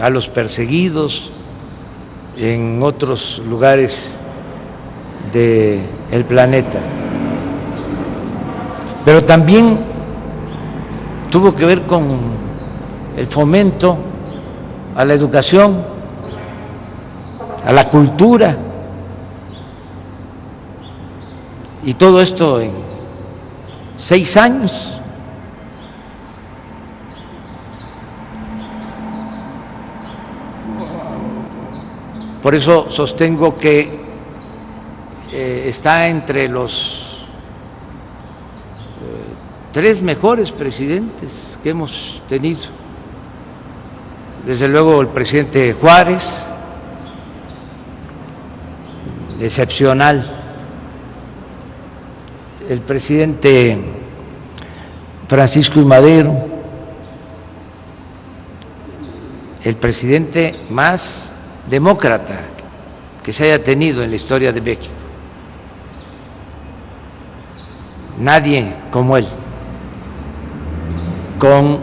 a los perseguidos en otros lugares del planeta. Pero también tuvo que ver con el fomento a la educación, a la cultura, y todo esto en 6 años. Por eso sostengo que está entre los 3 mejores presidentes que hemos tenido. Desde luego el presidente Juárez, excepcional. El presidente Francisco I. Madero, el presidente más demócrata que se haya tenido en la historia de México. Nadie como él, con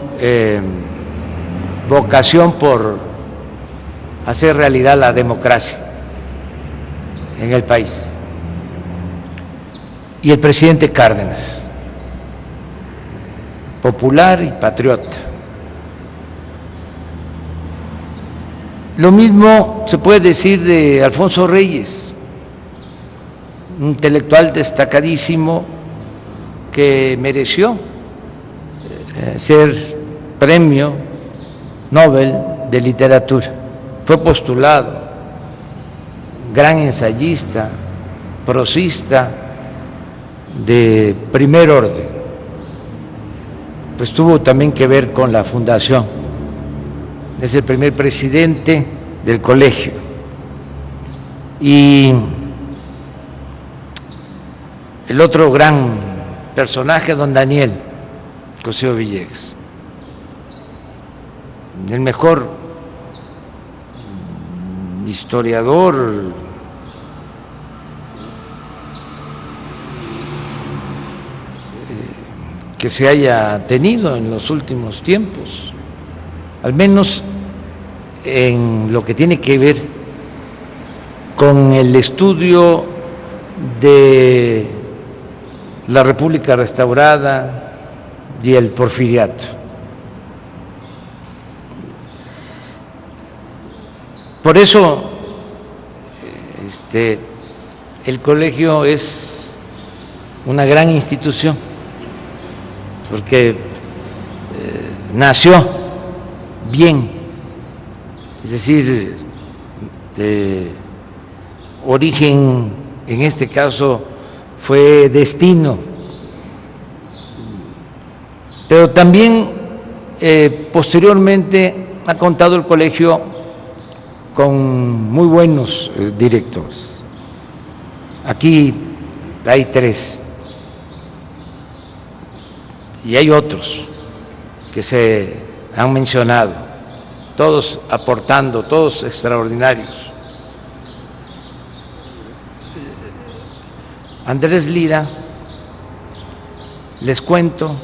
vocación por hacer realidad la democracia en el país. Y el presidente Cárdenas, popular y patriota. Lo mismo se puede decir de Alfonso Reyes, un intelectual destacadísimo que mereció ser premio Nobel de Literatura. Fue postulado, gran ensayista, prosista de primer orden. Pues tuvo también que ver con la fundación. Es el primer presidente del colegio. Y el otro gran personaje, don Daniel Cosío Villegas, el mejor historiador que se haya tenido en los últimos tiempos, al menos en lo que tiene que ver con el estudio de la República restaurada y el porfiriato. Por eso el colegio es una gran institución, porque nació bien, es decir, de origen, en este caso fue destino, pero también posteriormente ha contado el colegio con muy buenos directores. Aquí hay 3 y hay otros que se han mencionado, todos aportando, todos extraordinarios. Andrés Lira, les cuento,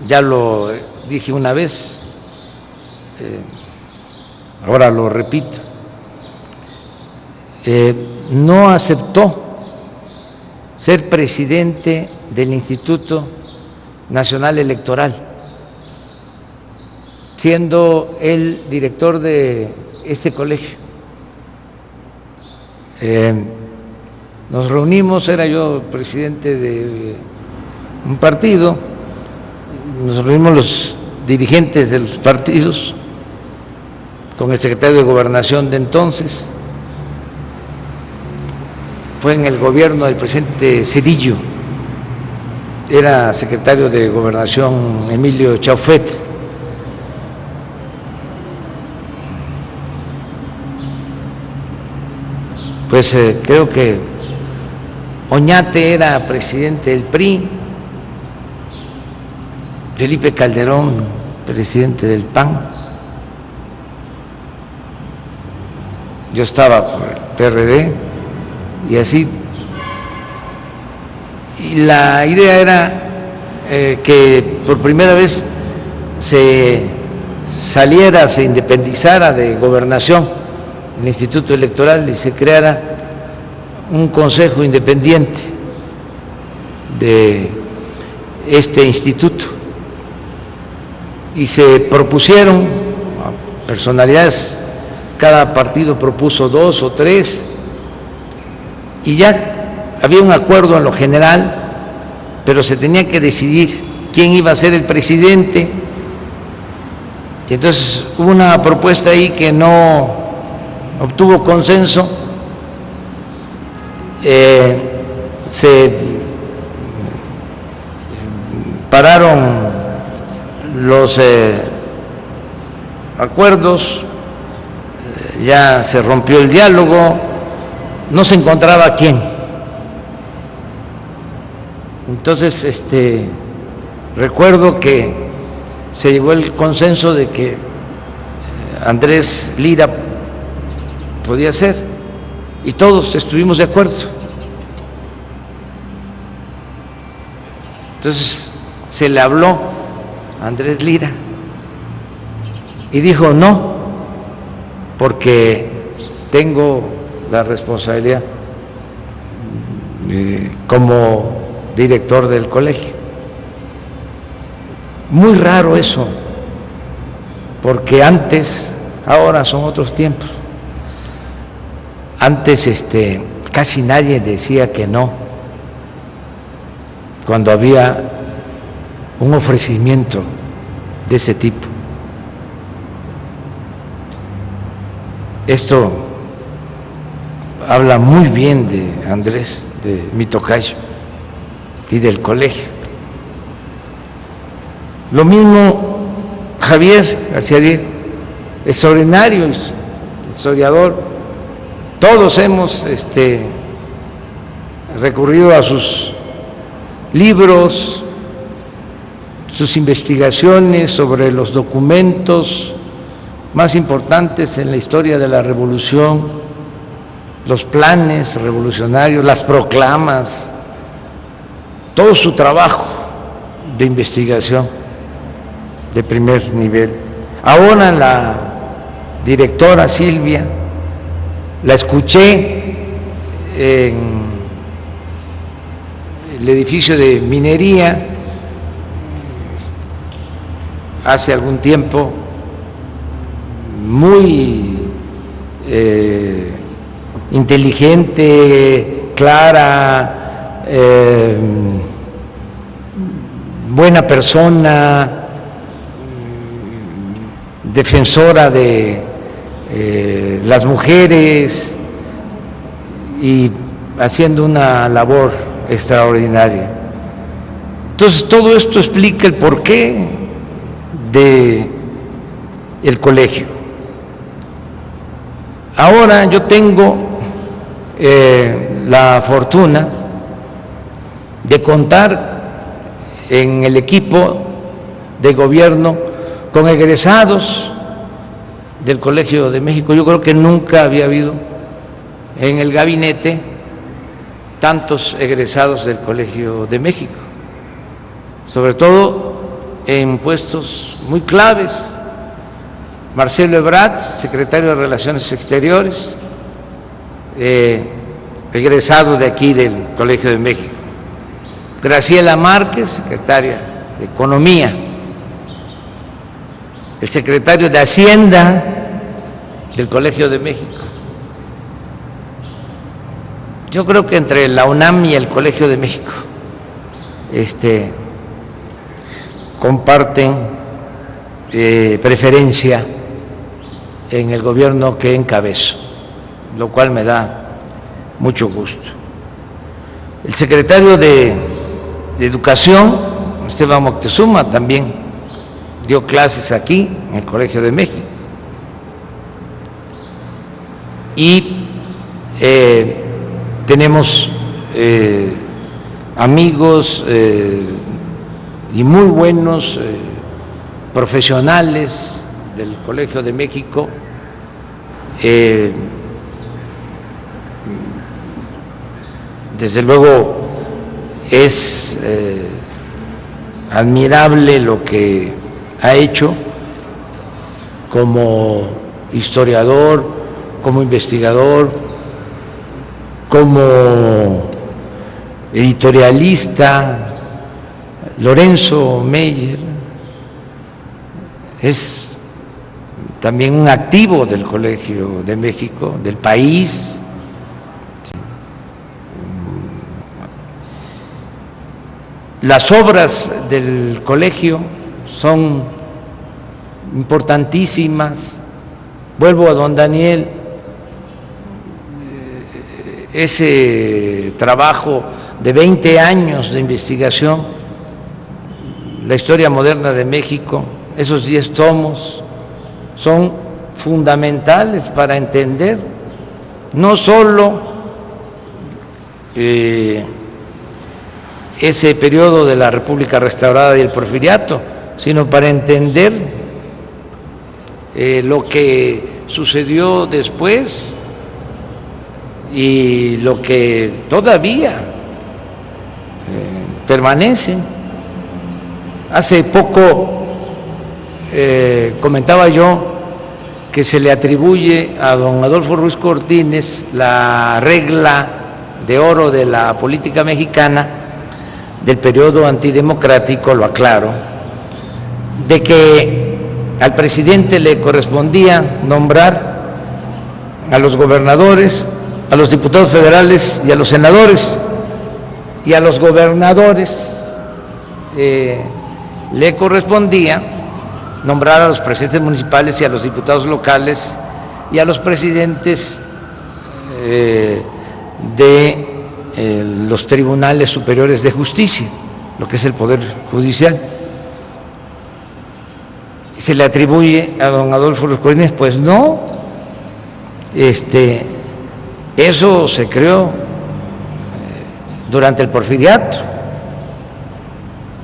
ya lo dije una vez, ahora lo repito, no aceptó ser presidente del Instituto Nacional Electoral, siendo él director de este colegio. Nos reunimos, era yo presidente de un partido, nos reunimos los dirigentes de los partidos con el secretario de Gobernación de entonces, fue en el gobierno del presidente Zedillo, era secretario de Gobernación Emilio Chaufet. Pues creo que Oñate era presidente del PRI, Felipe Calderón, presidente del PAN, yo estaba por el PRD y así. Y la idea era que por primera vez se saliera, se independizara de Gobernación el Instituto Electoral y se creara un consejo independiente de este instituto. Y se propusieron personalidades, cada partido propuso 2 o 3, y ya había un acuerdo en lo general, pero se tenía que decidir quién iba a ser el presidente. Y entonces hubo una propuesta ahí que no obtuvo consenso, se pararon los acuerdos, ya se rompió el diálogo, no se encontraba quién. Entonces, recuerdo que se llegó el consenso de que Andrés Lira podía ser, y todos estuvimos de acuerdo. Entonces se le habló a Andrés Lira y dijo no, porque tengo la responsabilidad como director del colegio. Muy raro eso, porque antes, ahora son otros tiempos, antes casi nadie decía que no cuando había un ofrecimiento de ese tipo. Esto habla muy bien de Andrés, de mi tocayo y del colegio. Lo mismo Javier García Diego, extraordinario historiador. Todos hemos recurrido a sus libros, sus investigaciones sobre los documentos más importantes en la historia de la revolución, los planes revolucionarios, las proclamas, todo su trabajo de investigación de primer nivel. Ahora la directora Silvia, la escuché en el edificio de minería hace algún tiempo, muy inteligente, clara, buena persona, defensora de las mujeres y haciendo una labor extraordinaria. Entonces todo esto explica el porqué de el colegio. Ahora yo tengo la fortuna de contar en el equipo de gobierno con egresados del Colegio de México. Yo creo que nunca había habido en el gabinete tantos egresados del Colegio de México, sobre todo en puestos muy claves. Marcelo Ebrard, secretario de Relaciones Exteriores, egresado de aquí del Colegio de México. Graciela Márquez, secretaria de Economía. El secretario de Hacienda del Colegio de México. Yo creo que entre la UNAM y el Colegio de México comparten preferencia en el gobierno que encabezo, lo cual me da mucho gusto. El secretario de Educación, Esteban Moctezuma, también dio clases aquí en el Colegio de México. Y tenemos amigos y muy buenos profesionales del Colegio de México. Desde luego es admirable lo que ha hecho como historiador, como investigador, como editorialista. Lorenzo Meyer es también un activo del Colegio de México, del país. Las obras del colegio son importantísimas. Vuelvo a don Daniel, ese trabajo de 20 años de investigación, la historia moderna de México, esos 10 tomos son fundamentales para entender no solo ese periodo de la República Restaurada y el Porfiriato, sino para entender lo que sucedió después y lo que todavía permanece. Hace poco comentaba yo que se le atribuye a don Adolfo Ruiz Cortines la regla de oro de la política mexicana del periodo antidemocrático, lo aclaro, de que al presidente le correspondía nombrar a los gobernadores, a los diputados federales y a los senadores, y a los gobernadores le correspondía nombrar a los presidentes municipales y a los diputados locales y a los presidentes de los tribunales superiores de justicia, lo que es el Poder Judicial. ¿Se le atribuye a don Adolfo Ruiz Cortines? Pues no. Eso se creó durante el Porfiriato,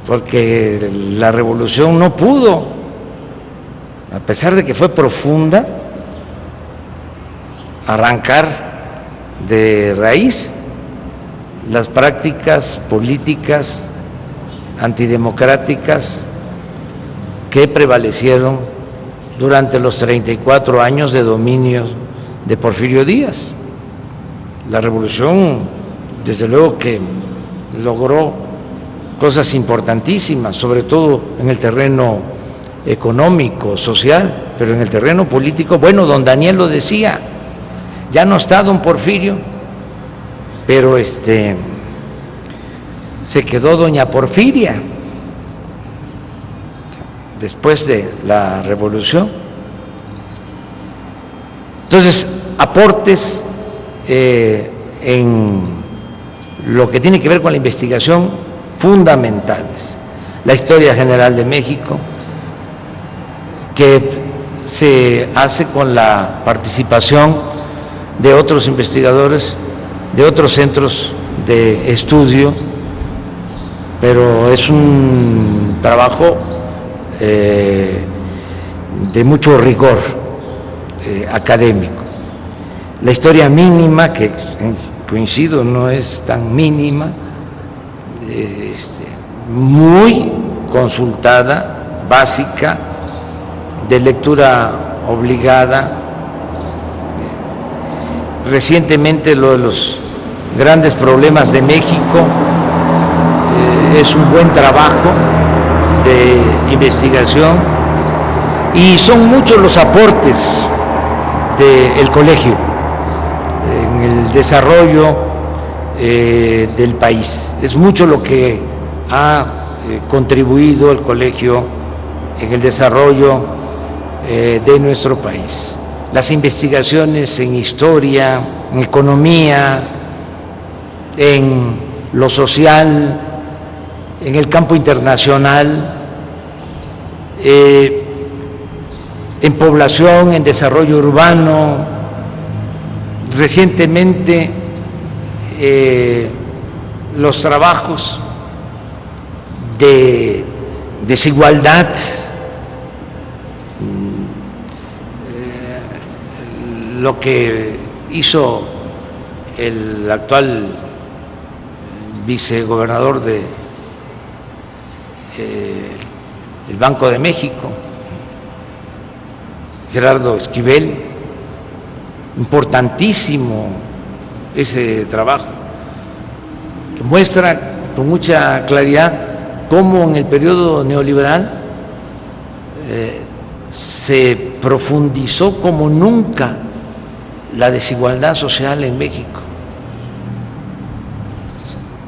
porque la revolución no pudo, a pesar de que fue profunda, arrancar de raíz las prácticas políticas antidemocráticas que prevalecieron durante los 34 años de dominio de Porfirio Díaz. La revolución, desde luego que logró cosas importantísimas, sobre todo en el terreno económico, social, pero en el terreno político, bueno, don Daniel lo decía, ya no está don Porfirio, pero se quedó doña Porfiria después de la revolución. Entonces, aportes en lo que tiene que ver con la investigación fundamentales. La historia general de México, que se hace con la participación de otros investigadores, de otros centros de estudio, pero es un trabajo de mucho rigor académico. La historia mínima, que coincido, no es tan mínima, muy consultada, básica, de lectura obligada. Recientemente lo de los grandes problemas de México es un buen trabajo de investigación y son muchos los aportes del colegio en el desarrollo del país. Es mucho lo que ha contribuido el colegio en el desarrollo de nuestro país. Las investigaciones en historia, en economía, en lo social, en el campo internacional, en población, en desarrollo urbano. Recientemente los trabajos de desigualdad, lo que hizo el actual vicegobernador de el Banco de México, Gerardo Esquivel, importantísimo ese trabajo, que muestra con mucha claridad cómo en el periodo neoliberal se profundizó como nunca la desigualdad social en México.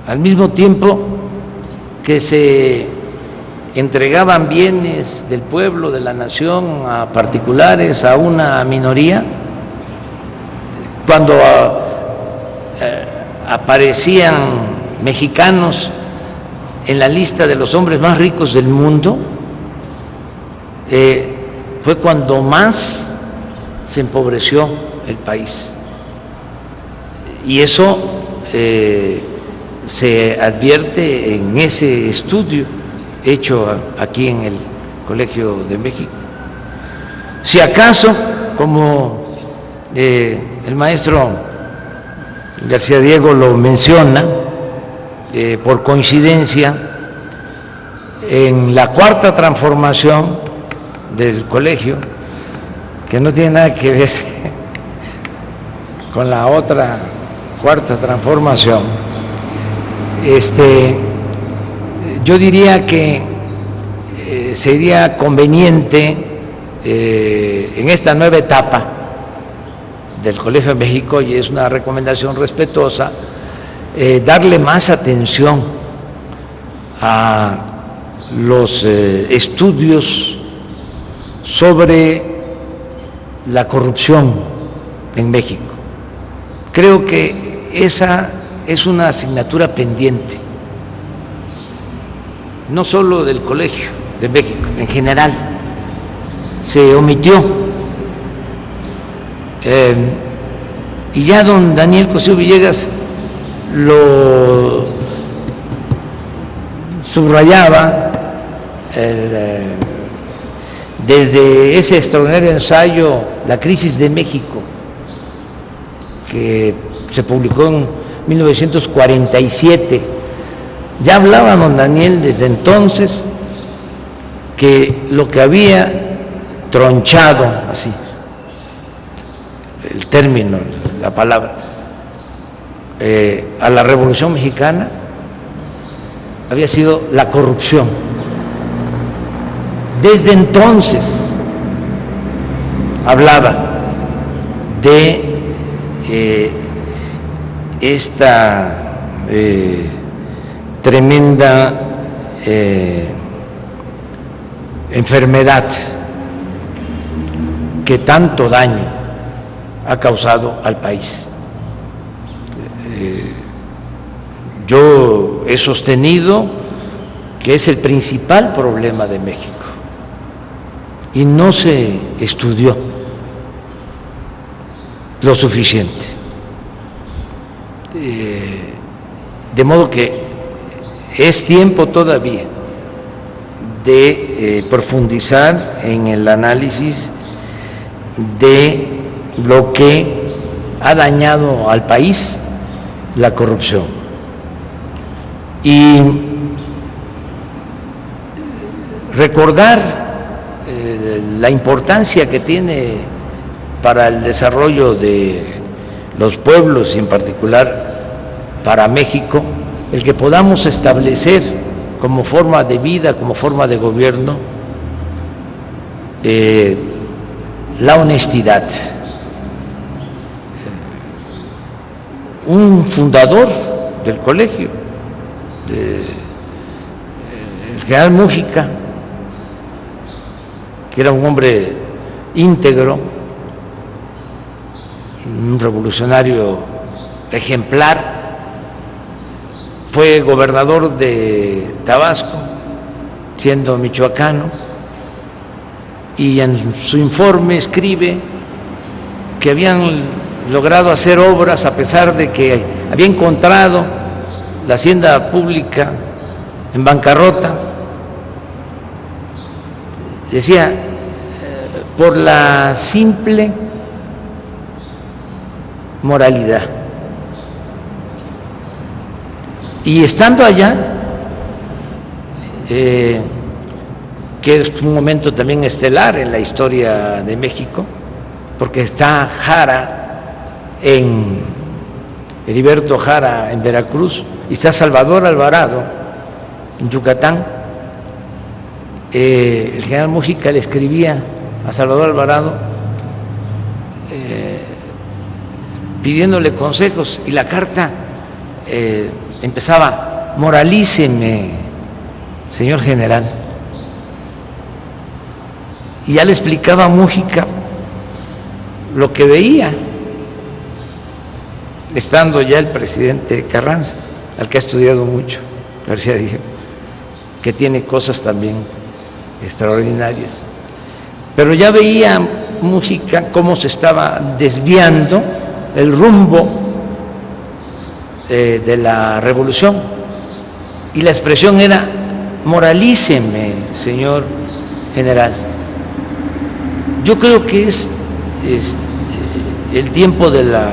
Al mismo tiempo que se entregaban bienes del pueblo, de la nación, a particulares, a una minoría, cuando aparecían mexicanos en la lista de los hombres más ricos del mundo, fue cuando más se empobreció el país. Y eso se advierte en ese estudio hecho aquí en el Colegio de México. Si acaso, como el maestro García Diego lo menciona, por coincidencia, en la cuarta transformación del colegio, que no tiene nada que ver con la otra cuarta transformación, yo diría que sería conveniente en esta nueva etapa del Colegio de México, y es una recomendación respetuosa, darle más atención a los estudios sobre la corrupción en México. Creo que esa es una asignatura pendiente, no solo del Colegio de México, en general. Se omitió. Y ya don Daniel Cosío Villegas lo subrayaba desde ese extraordinario ensayo, La crisis de México, que se publicó en 1947. Ya hablaba don Daniel desde entonces que lo que había tronchado, así el término, la palabra, a la Revolución Mexicana había sido la corrupción. Desde entonces hablaba de esta tremenda enfermedad que tanto daño ha causado al país. Yo he sostenido que es el principal problema de México y no se estudió lo suficiente. De modo que es tiempo todavía de profundizar en el análisis de lo que ha dañado al país la corrupción. Y recordar la importancia que tiene para el desarrollo de los pueblos y en particular para México el que podamos establecer como forma de vida, como forma de gobierno, la honestidad. Un fundador del colegio, el general Mújica, que era un hombre íntegro, un revolucionario ejemplar, fue gobernador de Tabasco, siendo michoacano, y en su informe escribe que habían logrado hacer obras a pesar de que había encontrado la hacienda pública en bancarrota. Decía, por la simple moralidad. Y estando allá, que es un momento también estelar en la historia de México, porque está Heriberto Jara en Veracruz, y está Salvador Alvarado en Yucatán. El general Mújica le escribía a Salvador Alvarado pidiéndole consejos, y la carta empezaba: moralíceme, señor general. Y ya le explicaba a Mújica lo que veía, estando ya el presidente Carranza, al que ha estudiado mucho, García Diego, que tiene cosas también extraordinarias. Pero ya veía Mújica cómo se estaba desviando el rumbo de la revolución, y la expresión era: moralíceme, señor general. Yo creo que es el tiempo de la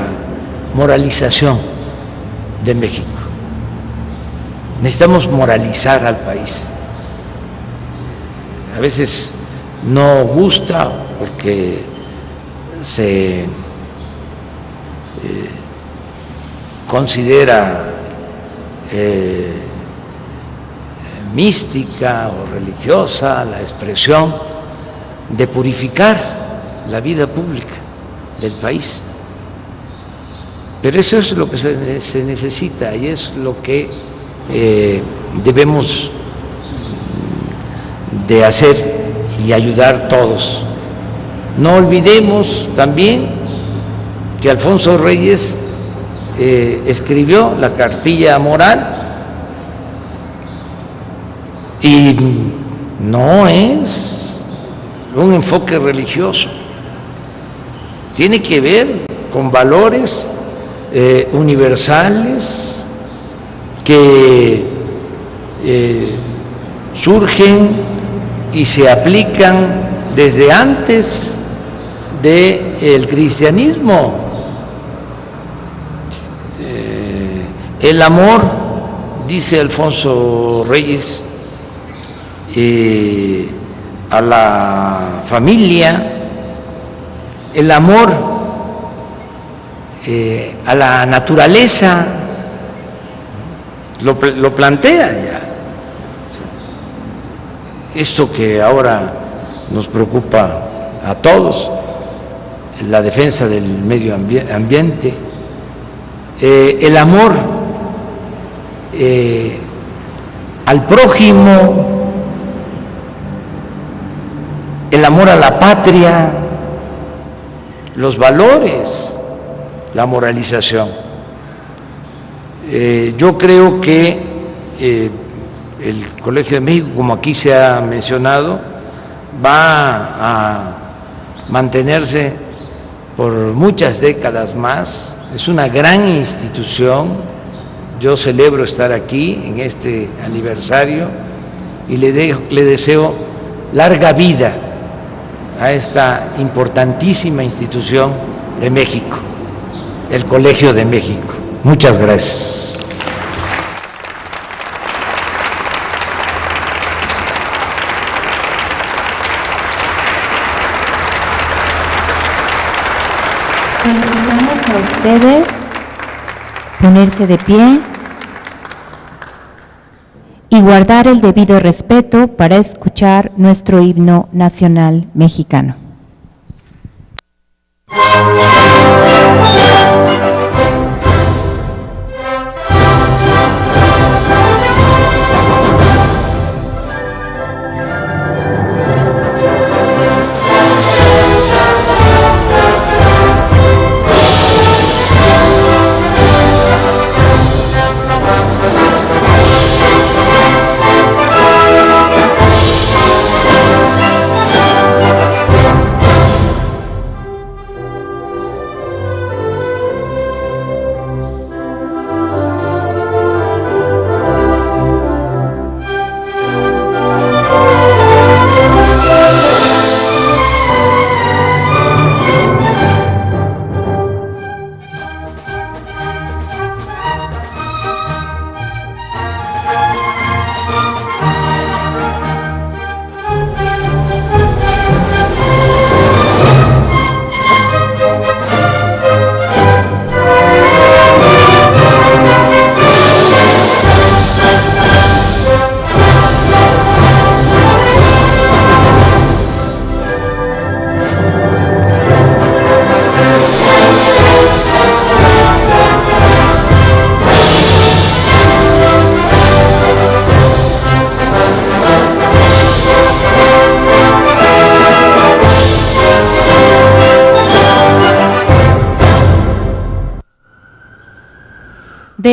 moralización de México. Necesitamos moralizar al país. A veces no gusta porque se considera mística o religiosa la expresión de purificar la vida pública del país. Pero eso es lo que se necesita, y es lo que debemos de hacer y ayudar todos. No olvidemos también que Alfonso Reyes escribió la cartilla moral, y no es un enfoque religioso, tiene que ver con valores universales que surgen y se aplican desde antes del cristianismo. El amor, dice Alfonso Reyes, a la familia, el amor a la naturaleza, lo plantea ya. Esto que ahora nos preocupa a todos, la defensa del medio ambiente, el amor al prójimo, el amor a la patria, los valores, la moralización. Yo creo que el Colegio de México, como aquí se ha mencionado, va a mantenerse por muchas décadas más. Es una gran institución. Yo celebro estar aquí en este aniversario y le deseo larga vida a esta importantísima institución de México, el Colegio de México. Muchas gracias. Invitamos a ustedes ponerse de pie y guardar el debido respeto para escuchar nuestro himno nacional mexicano.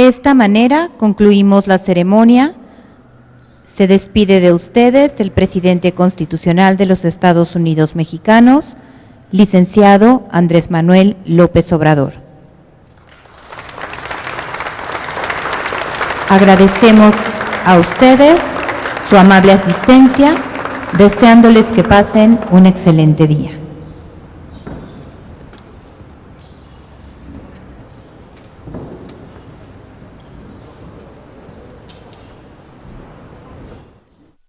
De esta manera concluimos la ceremonia. Se despide de ustedes el presidente constitucional de los Estados Unidos Mexicanos, licenciado Andrés Manuel López Obrador. Agradecemos a ustedes su amable asistencia, deseándoles que pasen un excelente día.